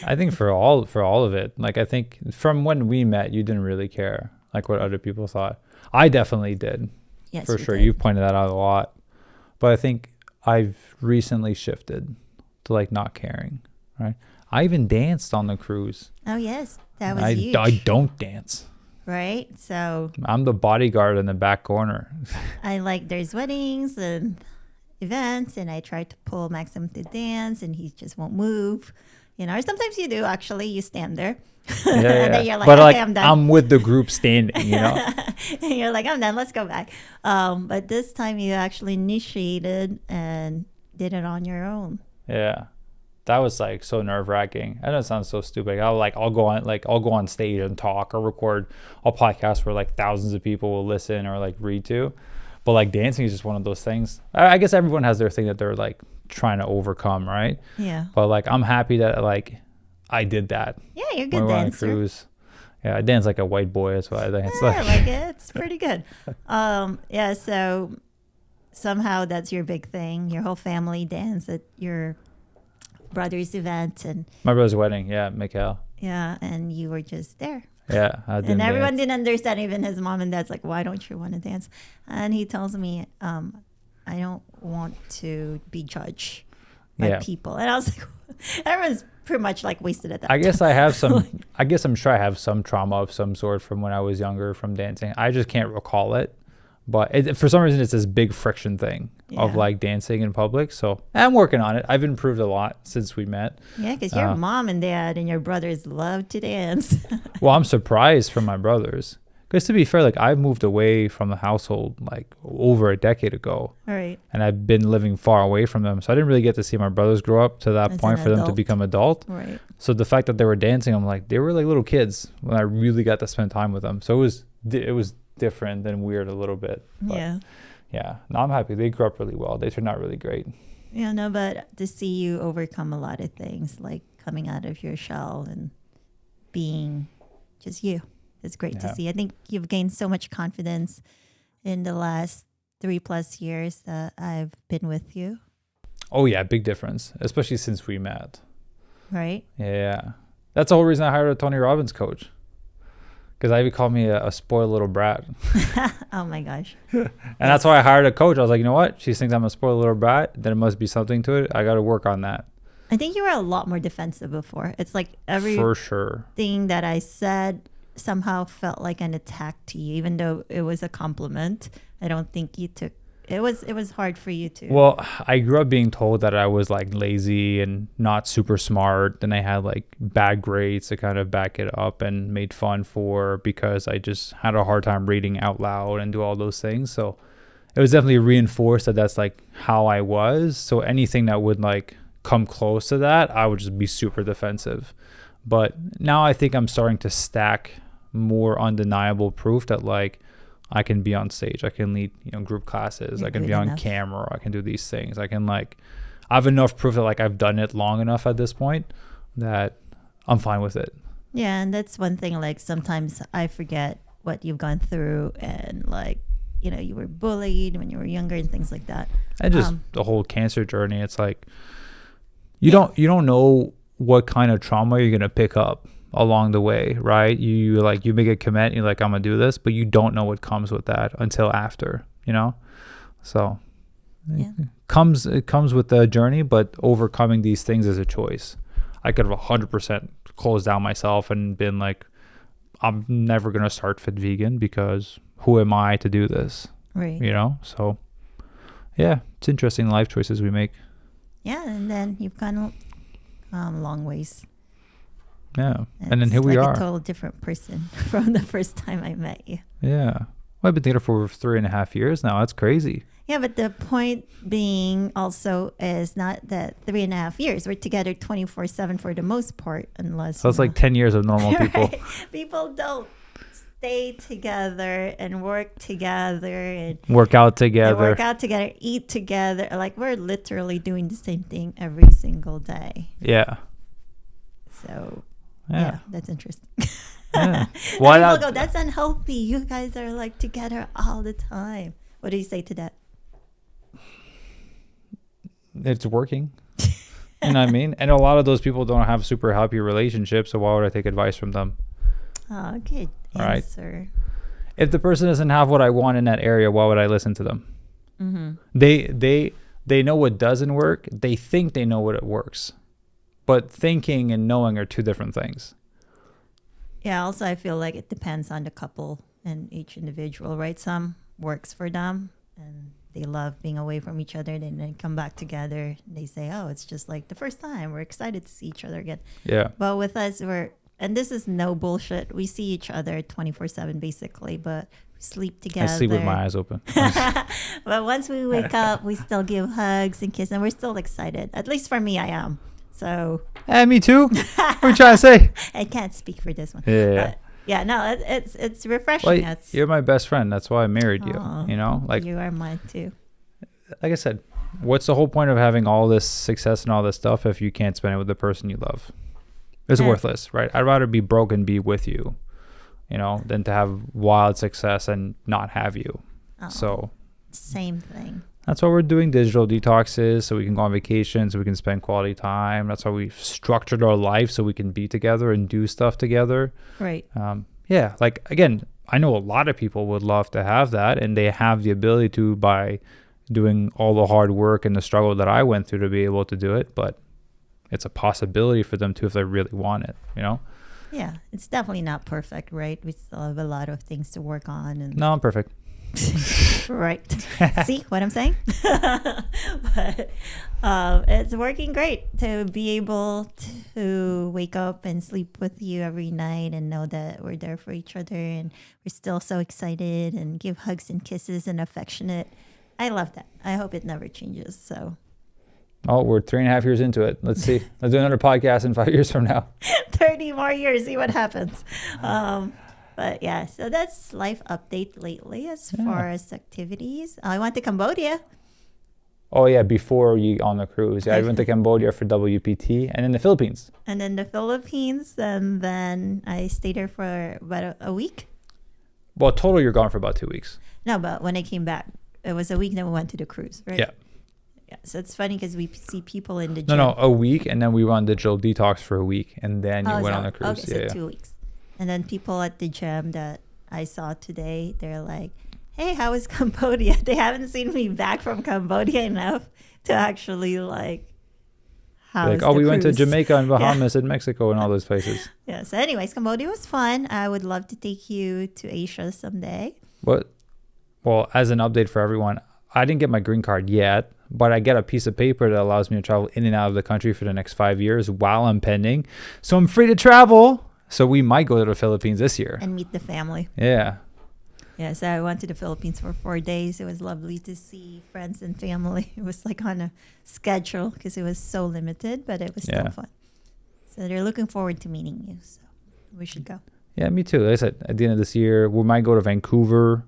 I think for all of it, like, I think from when we met, you didn't really care like what other people thought. I definitely did. Yes, for sure. did. You've pointed that out a lot. But I think I've recently shifted to like not caring, right? I even danced on the cruise. Oh, yes. That was huge. I don't dance. Right? So I'm the bodyguard in the back corner. I like, there's weddings and events, and I try to pull Maxim to dance, and he just won't move. You know, or sometimes you do, actually. You stand there. And then you're like, but okay, like, I'm done. I'm with the group standing, you know? And you're like, I'm done. Let's go back. But this time you actually initiated and did it on your own. Yeah. That was like so nerve-wracking. I know it sounds so stupid. I'll go on stage and talk or record a podcast where like thousands of people will listen or like read to. But like dancing is just one of those things. I guess everyone has their thing that they're like trying to overcome, right? Yeah. But like, I'm happy that like I did that. Yeah, you're a when good we were on a dancer. cruise. Yeah, I dance like a white boy. That's why I dance. Yeah, I like it. It's pretty good. Yeah, so somehow that's your big thing. Your whole family dance at your brother's event, and My brother's wedding. Yeah, Mikhail. yeah, and you were just there. Yeah, I didn't And everyone dance. didn't understand. Even his mom and dad's like, why don't you want to dance? And he tells me, I don't want to be judged by people. And I was like, everyone's pretty much like wasted at that I guess time. I have some. I guess I'm sure I have some trauma of some sort from when I was younger from dancing. I just can't recall it. But for some reason, it's this big friction thing of Yeah. like dancing in public. So I'm working on it. I've improved a lot since we met. Yeah, because your mom and dad and your brothers love to dance. Well, I'm surprised from my brothers. Because to be fair, like, I've moved away from the household like over a decade ago. All right. And I've been living far away from them. So I didn't really get to see my brothers grow up to that As point an for them to adult. become adult. Right. So the fact that they were dancing, I'm like, they were like little kids when I really got to spend time with them. So it was different and weird a little bit. But Yeah. yeah. No, I'm happy. They grew up really well. They turned out really great. Yeah, no, but to see you overcome a lot of things, like coming out of your shell and being just you, it's great to Yeah. see. I think you've gained so much confidence in the last 3+ years that I've been with you, Oh yeah, big difference, especially since we met. right? Yeah. That's the whole reason I hired a Tony Robbins coach. Because Ivy called me a spoiled little brat. Oh my gosh. And that's why I hired a coach. I was like, you know what? She thinks I'm a spoiled little brat. Then it must be something to it. I got to work on that. I think you were a lot more defensive before. It's like For sure. everything that I said somehow felt like an attack to you, even though it was a compliment. I don't think you took it was hard for you to. Well, I grew up being told that I was like lazy and not super smart. Then I had like bad grades to kind of back it up and made fun for because I just had a hard time reading out loud and do all those things. So it was definitely reinforced that that's like how I was. So anything that would like come close to that, I would just be super defensive. But now I think I'm starting to stack more undeniable proof that like I can be on stage, I can lead, group classes, You're I can good be on enough. camera, I can do these things. I can like, I have enough proof that like I've done it long enough at this point that I'm fine with it. Yeah, and that's one thing. Like sometimes I forget what you've gone through, and like you were bullied when you were younger and things like that. And just the whole cancer journey, it's like you don't know what kind of trauma you're gonna pick up along the way, right? You make a commit, you're like, I'm gonna do this, but you don't know what comes with that until after, So Yeah. it comes with the journey, but overcoming these things is a choice. I could have 100% closed down myself and been like, I'm never gonna start Fit Vegan because who am I to do this? Right. So yeah, it's interesting life choices we make. Yeah, and then you've gone long ways. Yeah. And then It's here we like are. a total different person from the first time I met you. Yeah. Well, I've been together for 3.5 years now. That's crazy. Yeah, but the point being also is not that 3.5 years. We're together 24/7 for the most part, unless So it's like 10 years of normal people. Right? People don't stay together and work together and Work out they together. work out together, eat together. Like we're literally doing the same thing every single day. Yeah. So Yeah. yeah, that's interesting. Yeah. And Well, people that- go, that's unhealthy. You guys are like together all the time. What do you say to that? it's working. You know what I mean? And a lot of those people don't have super happy relationships. So why would I take advice from them? Oh, good All right. answer. If the person doesn't have what I want in that area, why would I listen to them? Mm-hmm. They know what doesn't work. They think they know what it works. But thinking and knowing are two different things. Yeah, also I feel like it depends on the couple and each individual, right? Some works for them and they love being away from each other. Then they come back together. They say, oh, it's just like the first time. We're excited to see each other again. Yeah. But with us, and this is no bullshit. We see each other 24/7 basically, but we sleep together. I sleep with my eyes open. But once we wake up, we still give hugs and kisses, and we're still excited. At least for me, I am. So Me too. What are you trying to say? I can't speak for this one. Yeah. But yeah, no, it's refreshing. Well, It's, you're my best friend. That's why I married you. Aw, Like you are mine too. I said, what's the whole point of having all this success and all this stuff if you can't spend it with the person you love? It's Yeah. worthless, right? I'd rather be broke and be with you, than to have wild success and not have you. Oh, So same thing. that's why we're doing digital detoxes, so we can go on vacation, so we can spend quality time. That's why we've structured our life so we can be together and do stuff together. Right. Yeah, like again, I know a lot of people would love to have that, and they have the ability to by doing all the hard work and the struggle that I went through to be able to do it. But it's a possibility for them too if they really want it, Yeah, it's definitely not perfect, right? We still have a lot of things to work on. And No, I'm perfect. right. See what I'm saying? But it's working great to be able to wake up and sleep with you every night and know that we're there for each other and we're still so excited and give hugs and kisses and affectionate. I love that. I hope it never changes. So Oh, we're 3.5 years into it. Let's see. Let's do another podcast in 5 years from now. 30 more years, see what happens. But yeah, so that's life update lately as far as activities. I went to Cambodia. Oh yeah, before you on the cruise. Yeah, I went to Cambodia for WPT and then the Philippines. And then the Philippines, and then I stayed there for about a week. Well, total you're gone for about 2 weeks. No, but when I came back, it was a week. Then we went to the cruise, right? Yeah. Yeah. So it's funny because we see people in the No, gym. a week, and then we went on digital detox for a week, and then you went so- on the cruise. Okay, so Yeah, 2 weeks. And then people at the gym that I saw today, they're like, hey, how is Cambodia? They haven't seen me back from Cambodia enough to actually like, how Like, is oh, the we went to cruise? Jamaica and Bahamas and Mexico and all those places. Yeah. So anyways, Cambodia was fun. I would love to take you to Asia someday. But, well, as an update for everyone, I didn't get my green card yet, but I get a piece of paper that allows me to travel in and out of the country for the next 5 years while I'm pending. So I'm free to travel. So we might go to the Philippines this year. And meet the family. Yeah. Yeah, so I went to the Philippines for 4 days. It was lovely to see friends and family. It was like on a schedule because it was so limited, but it was still Yeah. fun. So they're looking forward to meeting you. So we should go. Yeah, me too. Like I said, at the end of this year, we might go to Vancouver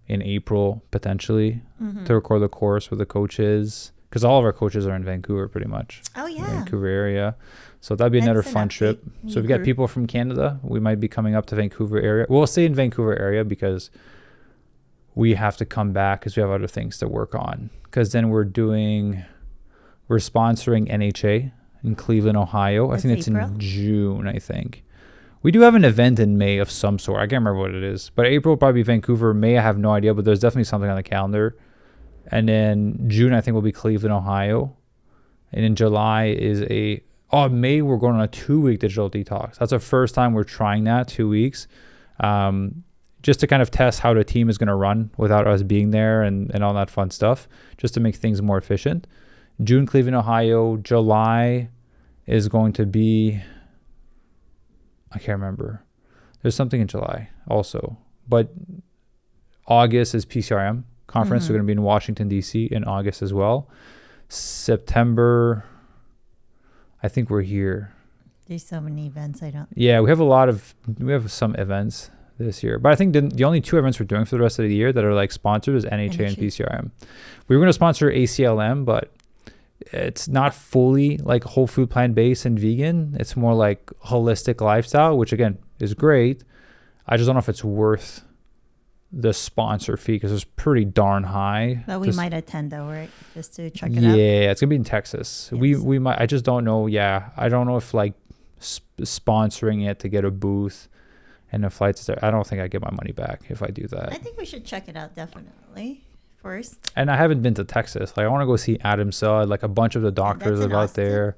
in April, potentially, to record the course with the coaches. Because all of our coaches are in Vancouver pretty much. Oh, yeah. Vancouver area. So that'd be another That's an fun update. trip. So if we got people from Canada, we might be coming up to Vancouver area. We'll stay in Vancouver area because we have to come back because we have other things to work on. Because then we're sponsoring NHA in Cleveland, Ohio. I think That's it's April? in June, I think. We do have an event in May of some sort. I can't remember what it is. But April will probably be Vancouver. May, I have no idea, but there's definitely something on the calendar. And then June, I think, will be Cleveland, Ohio. And in July is May, we're going on a 2-week digital detox. That's the first time we're trying that, 2 weeks. Just to kind of test how the team is going to run without us being there and all that fun stuff, just to make things more efficient. June, Cleveland, Ohio. July is going to be, I can't remember. There's something in July also. But August is PCRM conference. We're going to be in Washington, D.C. in August as well. September, I think we're here. There's so many events. Yeah, we have some events this year. But I think the only 2 events we're doing for the rest of the year that are like sponsored is NHA and PCRM. We were going to sponsor ACLM, but it's not fully like whole food, plant-based and vegan. It's more like holistic lifestyle, which again is great. I just don't know if it's worth the sponsor fee because it's pretty darn high. But we might attend though, right? Just to check it out. Yeah, it's gonna be in Texas. Yes. We might. I just don't know. Yeah, I don't know if like sponsoring it to get a booth and the flights there. I don't think I get my money back if I do that. I think we should check it out definitely first. And I haven't been to Texas. Like I want to go see Adam Sudd. Like a bunch of the doctors That's in are out Austin? there.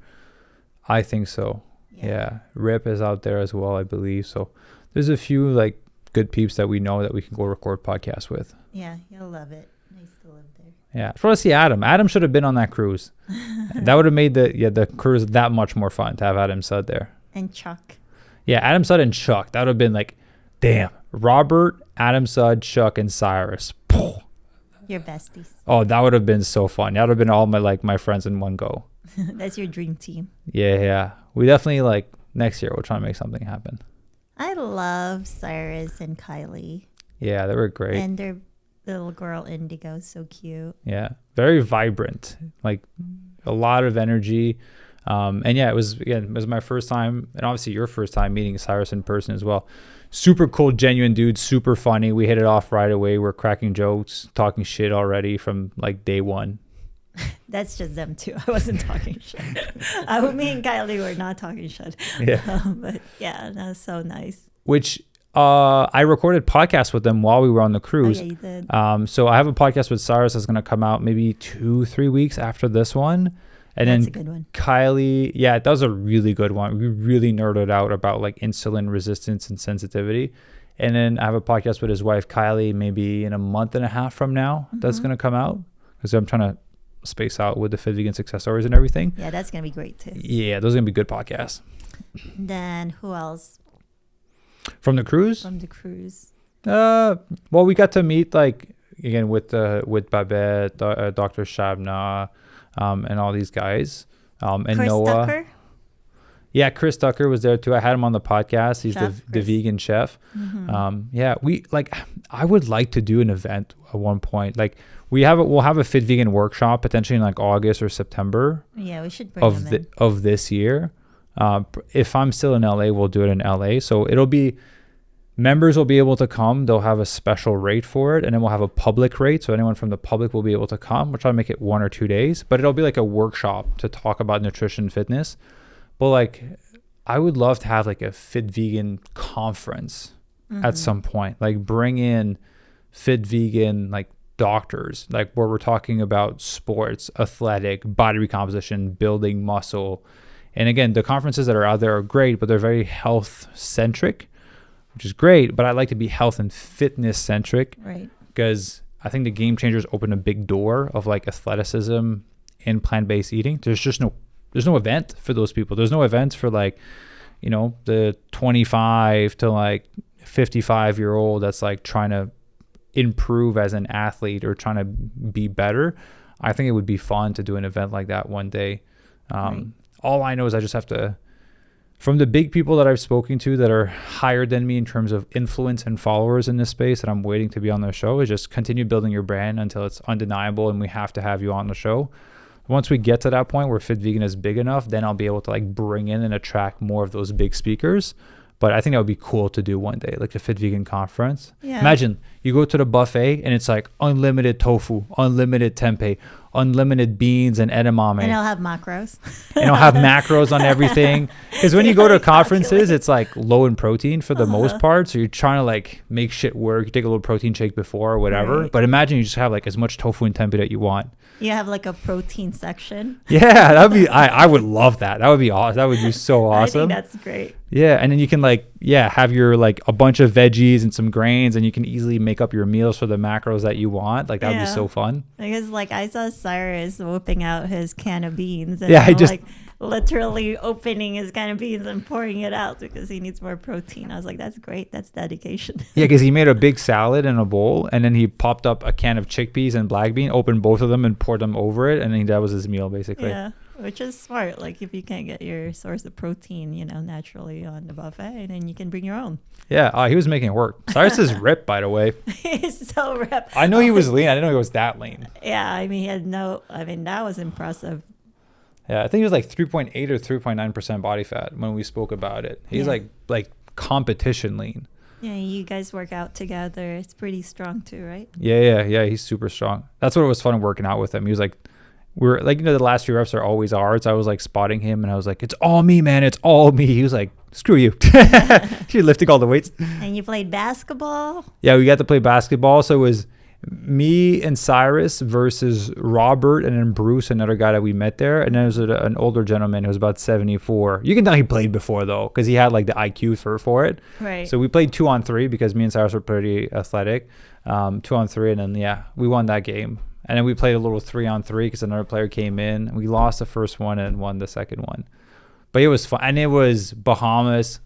I think so. Yeah. Rip is out there as well, I believe. So there's a few like good peeps that we know that we can go record podcasts with. Yeah, you'll love it. Nice to live there. Yeah, I want to see Adam. Adam should have been on that cruise. That would have made the cruise that much more fun to have Adam Sudd there. And Chuck. Yeah, Adam Sudd and Chuck. That would have been like, damn. Robert, Adam Sudd, Chuck, and Cyrus. Your besties. Oh, that would have been so fun. That would have been all my friends in one go. That's your dream team. Yeah. We definitely like next year we'll try and make something happen. I love Cyrus and Kylie. Yeah, they were great. And their little girl Indigo is so cute. Yeah, very vibrant. Like a lot of energy. And yeah, it was my first time, and obviously your first time meeting Cyrus in person as well. Super cool, genuine dude, super funny. We hit it off right away. We're cracking jokes, talking shit already from like day one. That's just them too. I wasn't talking shit. Me and Kylie were not talking shit. Yeah. But yeah, that was so nice. Which I recorded podcasts with them while we were on the cruise. Oh, yeah, you did. So I have a podcast with Cyrus that's going to come out maybe 2-3 weeks after this one. And That's then a good one. Kylie, yeah, that was a really good one. We really nerded out about like insulin resistance and sensitivity. And then I have a podcast with his wife, Kylie, maybe in a month and a half from now. That's going to come out because I'm trying to space out with the Fit Vegan success stories and everything. Yeah, that's going to be great too. Yeah, those are going to be good podcasts. Then who else From the cruise? from the cruise? Well, we got to meet like again with Babette, Dr. Shabna, and all these guys. And Chris Noah. Tucker? Yeah, Chris Tucker was there too. I had him on the podcast. He's Chef the Chris. vegan chef. Yeah, I would like to do an event at one point. Like we'll have a Fit Vegan workshop potentially in like August or September Yeah, we should bring them in. of this year. If I'm still in LA, we'll do it in LA. So it'll be members will be able to come. They'll have a special rate for it, and then we'll have a public rate. So anyone from the public will be able to come. We'll try to make it 1 or 2 days, but it'll be like a workshop to talk about nutrition and fitness. But like, I would love to have like a fit vegan conference at some point, like bring in fit vegan like doctors, like where we're talking about sports, athletic, body recomposition, building muscle. And again, the conferences that are out there are great, but they're very health centric, which is great. But I like to be health and fitness centric, Right. because I think the Game Changers open a big door of like athleticism and plant-based eating. There's no event for those people. There's no events for like, you know, the 25 to like 55-year-old that's like trying to improve as an athlete or trying to be better. I think it would be fun to do an event like that one day. Right. All I know is I just have to, from the big people that I've spoken to that are higher than me in terms of influence and followers in this space that I'm waiting to be on their show, is just continue building your brand until it's undeniable and we have to have you on the show. Once we get to that point where Fit Vegan is big enough, then I'll be able to like bring in and attract more of those big speakers. But I think that would be cool to do one day, like a Fit Vegan conference. Yeah. Imagine you go to the buffet and it's like unlimited tofu, unlimited tempeh, unlimited beans and edamame. And I'll have macros. And I'll have macros on everything. Because when you go to conferences, it's like low in protein for the most part. So you're trying to like make shit work. You take a little protein shake before or whatever. Right. But imagine you just have like as much tofu and tempeh that you want. You have like a protein section. Yeah, that'd be. I would love that. That would be awesome. That would be so awesome. I think that's great. Yeah, and then you can like have your like a bunch of veggies and some grains, and you can easily make up your meals for the macros that you want. Like that would be so fun. Because like I saw Cyrus whipping out his can of beans. And Yeah, I just like literally opening his can of beans and pouring it out because he needs more protein. I was like, that's great. That's dedication. Yeah, because he made a big salad in a bowl, and then he popped up a can of chickpeas and black bean, opened both of them, and poured them over it, and then that was his meal basically. Yeah, which is smart. Like if you can't get your source of protein, you know, naturally on the buffet, then you can bring your own. Yeah, he was making it work. Cyrus is ripped, by the way. He's so ripped. I know he was lean. I didn't know he was that lean. Yeah, I mean, that was impressive. Yeah, I think he was like 3.8 or 3.9% body fat when we spoke about it. He's like competition lean. Yeah, you guys work out together. It's pretty strong too, right? Yeah. He's super strong. That's what it was fun working out with him. He was like, we're like, you know, the last few reps are always ours. I was like spotting him and I was like, it's all me, man. It's all me. He was like, screw you. You're lifting all the weights. And you played basketball? Yeah, we got to play basketball. So it was me and Cyrus versus Robert and then Bruce, another guy that we met there. And then there was an older gentleman who was about 74. You can tell he played before though, because he had like the IQ for it. Right. So we played 2-on-3 because me and Cyrus were pretty athletic. 2-on-3, and then we won that game. And then we played a little 3-on-3 because another player came in. We lost the first one and won the second one. But it was fun. And it was Bahamas.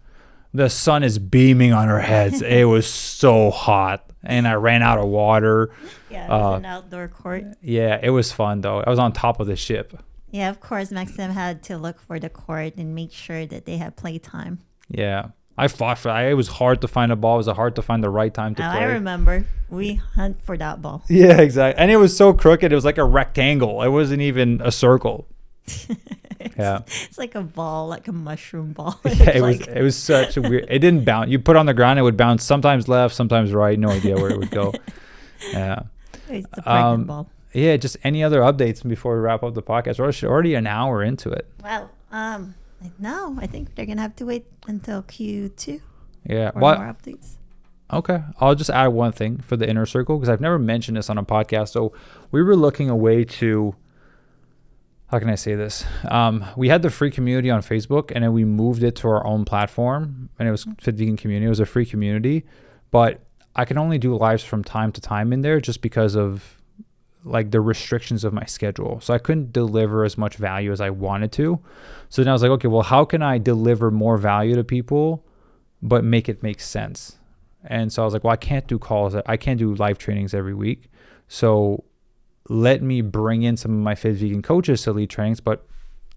The sun is beaming on our heads. It was so hot. And I ran out of water. Yeah, it was an outdoor court. Yeah, it was fun though. I was on top of the ship. Yeah, of course, Maxime had to look for the court and make sure that they had playtime. Yeah. I fought for it. It was hard to find a ball. It was hard to find the right time to play. I remember. We hunt for that ball. Yeah, exactly. And it was so crooked. It was like a rectangle. It wasn't even a circle. It's like a ball, like a mushroom ball. Yeah, it was such a weird. It didn't bounce. You put it on the ground, it would bounce sometimes left, sometimes right. No idea where it would go. Yeah. It's the pregnant ball. Yeah. Just any other updates before we wrap up the podcast? We're already an hour into it. Well, no, I think they're gonna have to wait until Q2. Yeah. For more updates. Okay. I'll just add one thing for the inner circle because I've never mentioned this on a podcast. So we were looking away to. How can I say this? We had the free community on Facebook, and then we moved it to our own platform, and it was Fit Vegan Community. It was a free community, but I can only do lives from time to time in there just because of like the restrictions of my schedule. So I couldn't deliver as much value as I wanted to. So then I was like, okay, well, how can I deliver more value to people, but make it make sense? And so I was like, well, I can't do calls. I can't do live trainings every week. So let me bring in some of my Fit Vegan coaches to lead trainings, but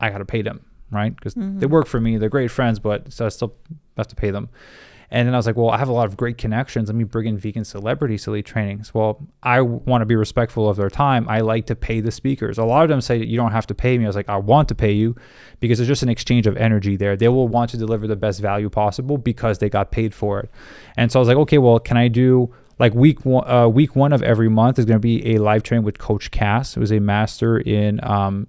I got to pay them, right? Because they work for me. They're great friends, but so I still have to pay them. And then I was like, well, I have a lot of great connections. Let me bring in vegan celebrities to lead trainings. Well, I want to be respectful of their time. I like to pay the speakers. A lot of them say you don't have to pay me. I was like, I want to pay you because there's just an exchange of energy there. They will want to deliver the best value possible because they got paid for it. And so I was like, okay, well, can I do like week one of every month is going to be a live training with Coach Cass, who is a master in,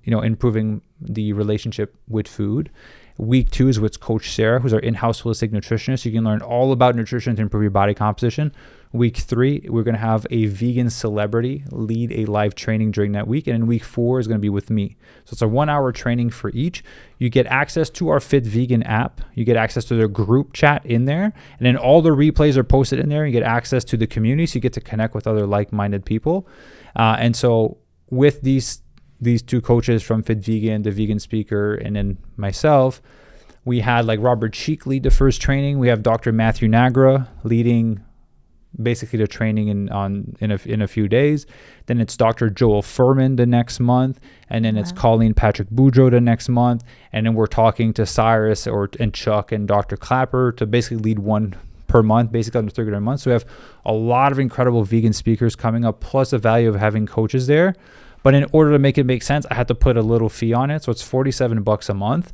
improving the relationship with food. Week 2 is with Coach Sarah, who's our in-house holistic nutritionist. You can learn all about nutrition to improve your body composition. Week 3, we're going to have a vegan celebrity lead a live training during that week. And in week 4 is going to be with me. So it's a 1-hour training for each. You get access to our Fit Vegan app. You get access to their group chat in there. And then all the replays are posted in there. You get access to the community, so you get to connect with other like-minded people. And so with these 2 coaches from Fit Vegan, the vegan speaker, and then myself, we had like Robert Cheek lead the first training. We have Dr. Matthew Nagra leading basically the training in a few days. Then it's Dr. Joel Furman the next month, and then it's Colleen Patrick Boudreau the next month, and then we're talking to Cyrus and Chuck and Dr. Clapper to basically lead one per month, basically on the 3rd month. So we have a lot of incredible vegan speakers coming up, plus the value of having coaches there. But in order to make it make sense, I had to put a little fee on it. So it's $47 a month,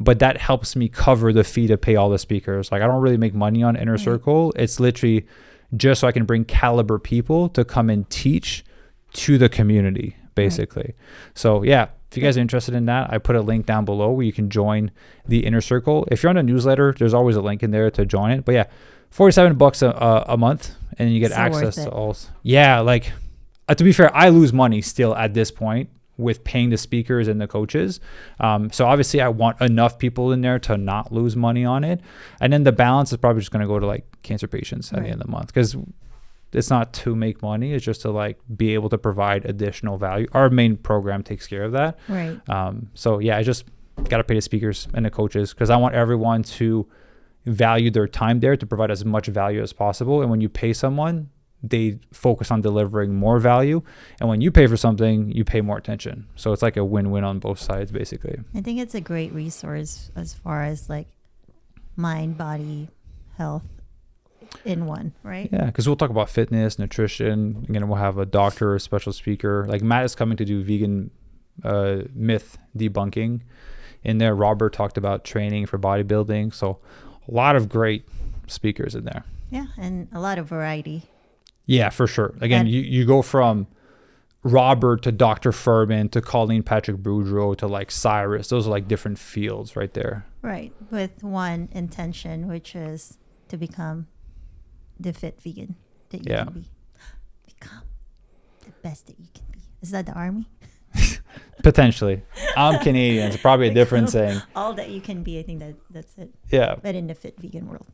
but that helps me cover the fee to pay all the speakers. Like, I don't really make money on Inner Circle. It's literally just so I can bring caliber people to come and teach to the community, basically. So yeah, if you guys are interested in that, I put a link down below where you can join the Inner Circle. If you're on a newsletter, there's always a link in there to join it. But yeah, $47 a month, and you get access to all. Yeah, like to be fair, I lose money still at this point with paying the speakers and the coaches. So obviously I want enough people in there to not lose money on it. And then the balance is probably just going to go to like cancer patients at the end of the month, because it's not to make money. It's just to like be able to provide additional value. Our main program takes care of that. Right. So yeah, I just got to pay the speakers and the coaches, because I want everyone to value their time there to provide as much value as possible. And when you pay someone, they focus on delivering more value. And when you pay for something, you pay more attention. So it's like a win-win on both sides, basically. I think it's a great resource as far as like mind, body, health in one, right? Yeah, because we'll talk about fitness, nutrition. Again, we'll have a doctor, a special speaker. Like Matt is coming to do vegan myth debunking in there. Robert talked about training for bodybuilding. So a lot of great speakers in there. Yeah, and a lot of variety. Yeah, for sure. Again, you go from Robert to Dr. Furman to Colleen Patrick Boudreau to like Cyrus. Those are like different fields right there. Right. With one intention, which is to become the fit vegan that you can be. Become the best that you can be. Is that the army? Potentially. I'm Canadian. It's probably a different saying. All that you can be, I think that's it. Yeah. But in the fit vegan world.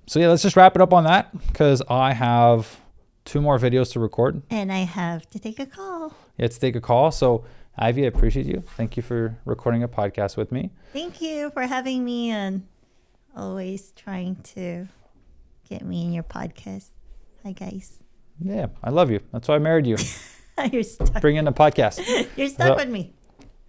So yeah, let's just wrap it up on that, because I have 2 more videos to record. And I have to take a call. Yeah, to take a call. So Ivy, I appreciate you. Thank you for recording a podcast with me. Thank you for having me and always trying to get me in your podcast. Hi, guys. Yeah, I love you. That's why I married you. You're stuck. Bring in the podcast. You're stuck with me.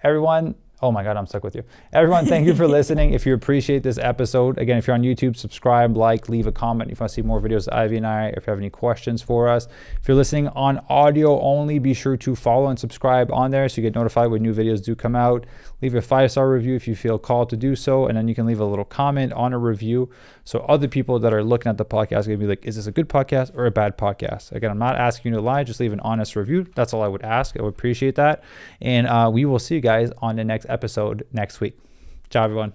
Everyone, oh my God, I'm stuck with you. Everyone, thank you for listening. If you appreciate this episode, again, if you're on YouTube, subscribe, like, leave a comment if you want to see more videos of Ivy and I, if you have any questions for us. If you're listening on audio only, be sure to follow and subscribe on there so you get notified when new videos do come out. Leave a 5-star review if you feel called to do so, and then you can leave a little comment on a review so other people that are looking at the podcast are going to be like, is this a good podcast or a bad podcast? Again, I'm not asking you to lie, just leave an honest review. That's all I would ask. I would appreciate that. And we will see you guys on the next episode next week. Ciao, everyone.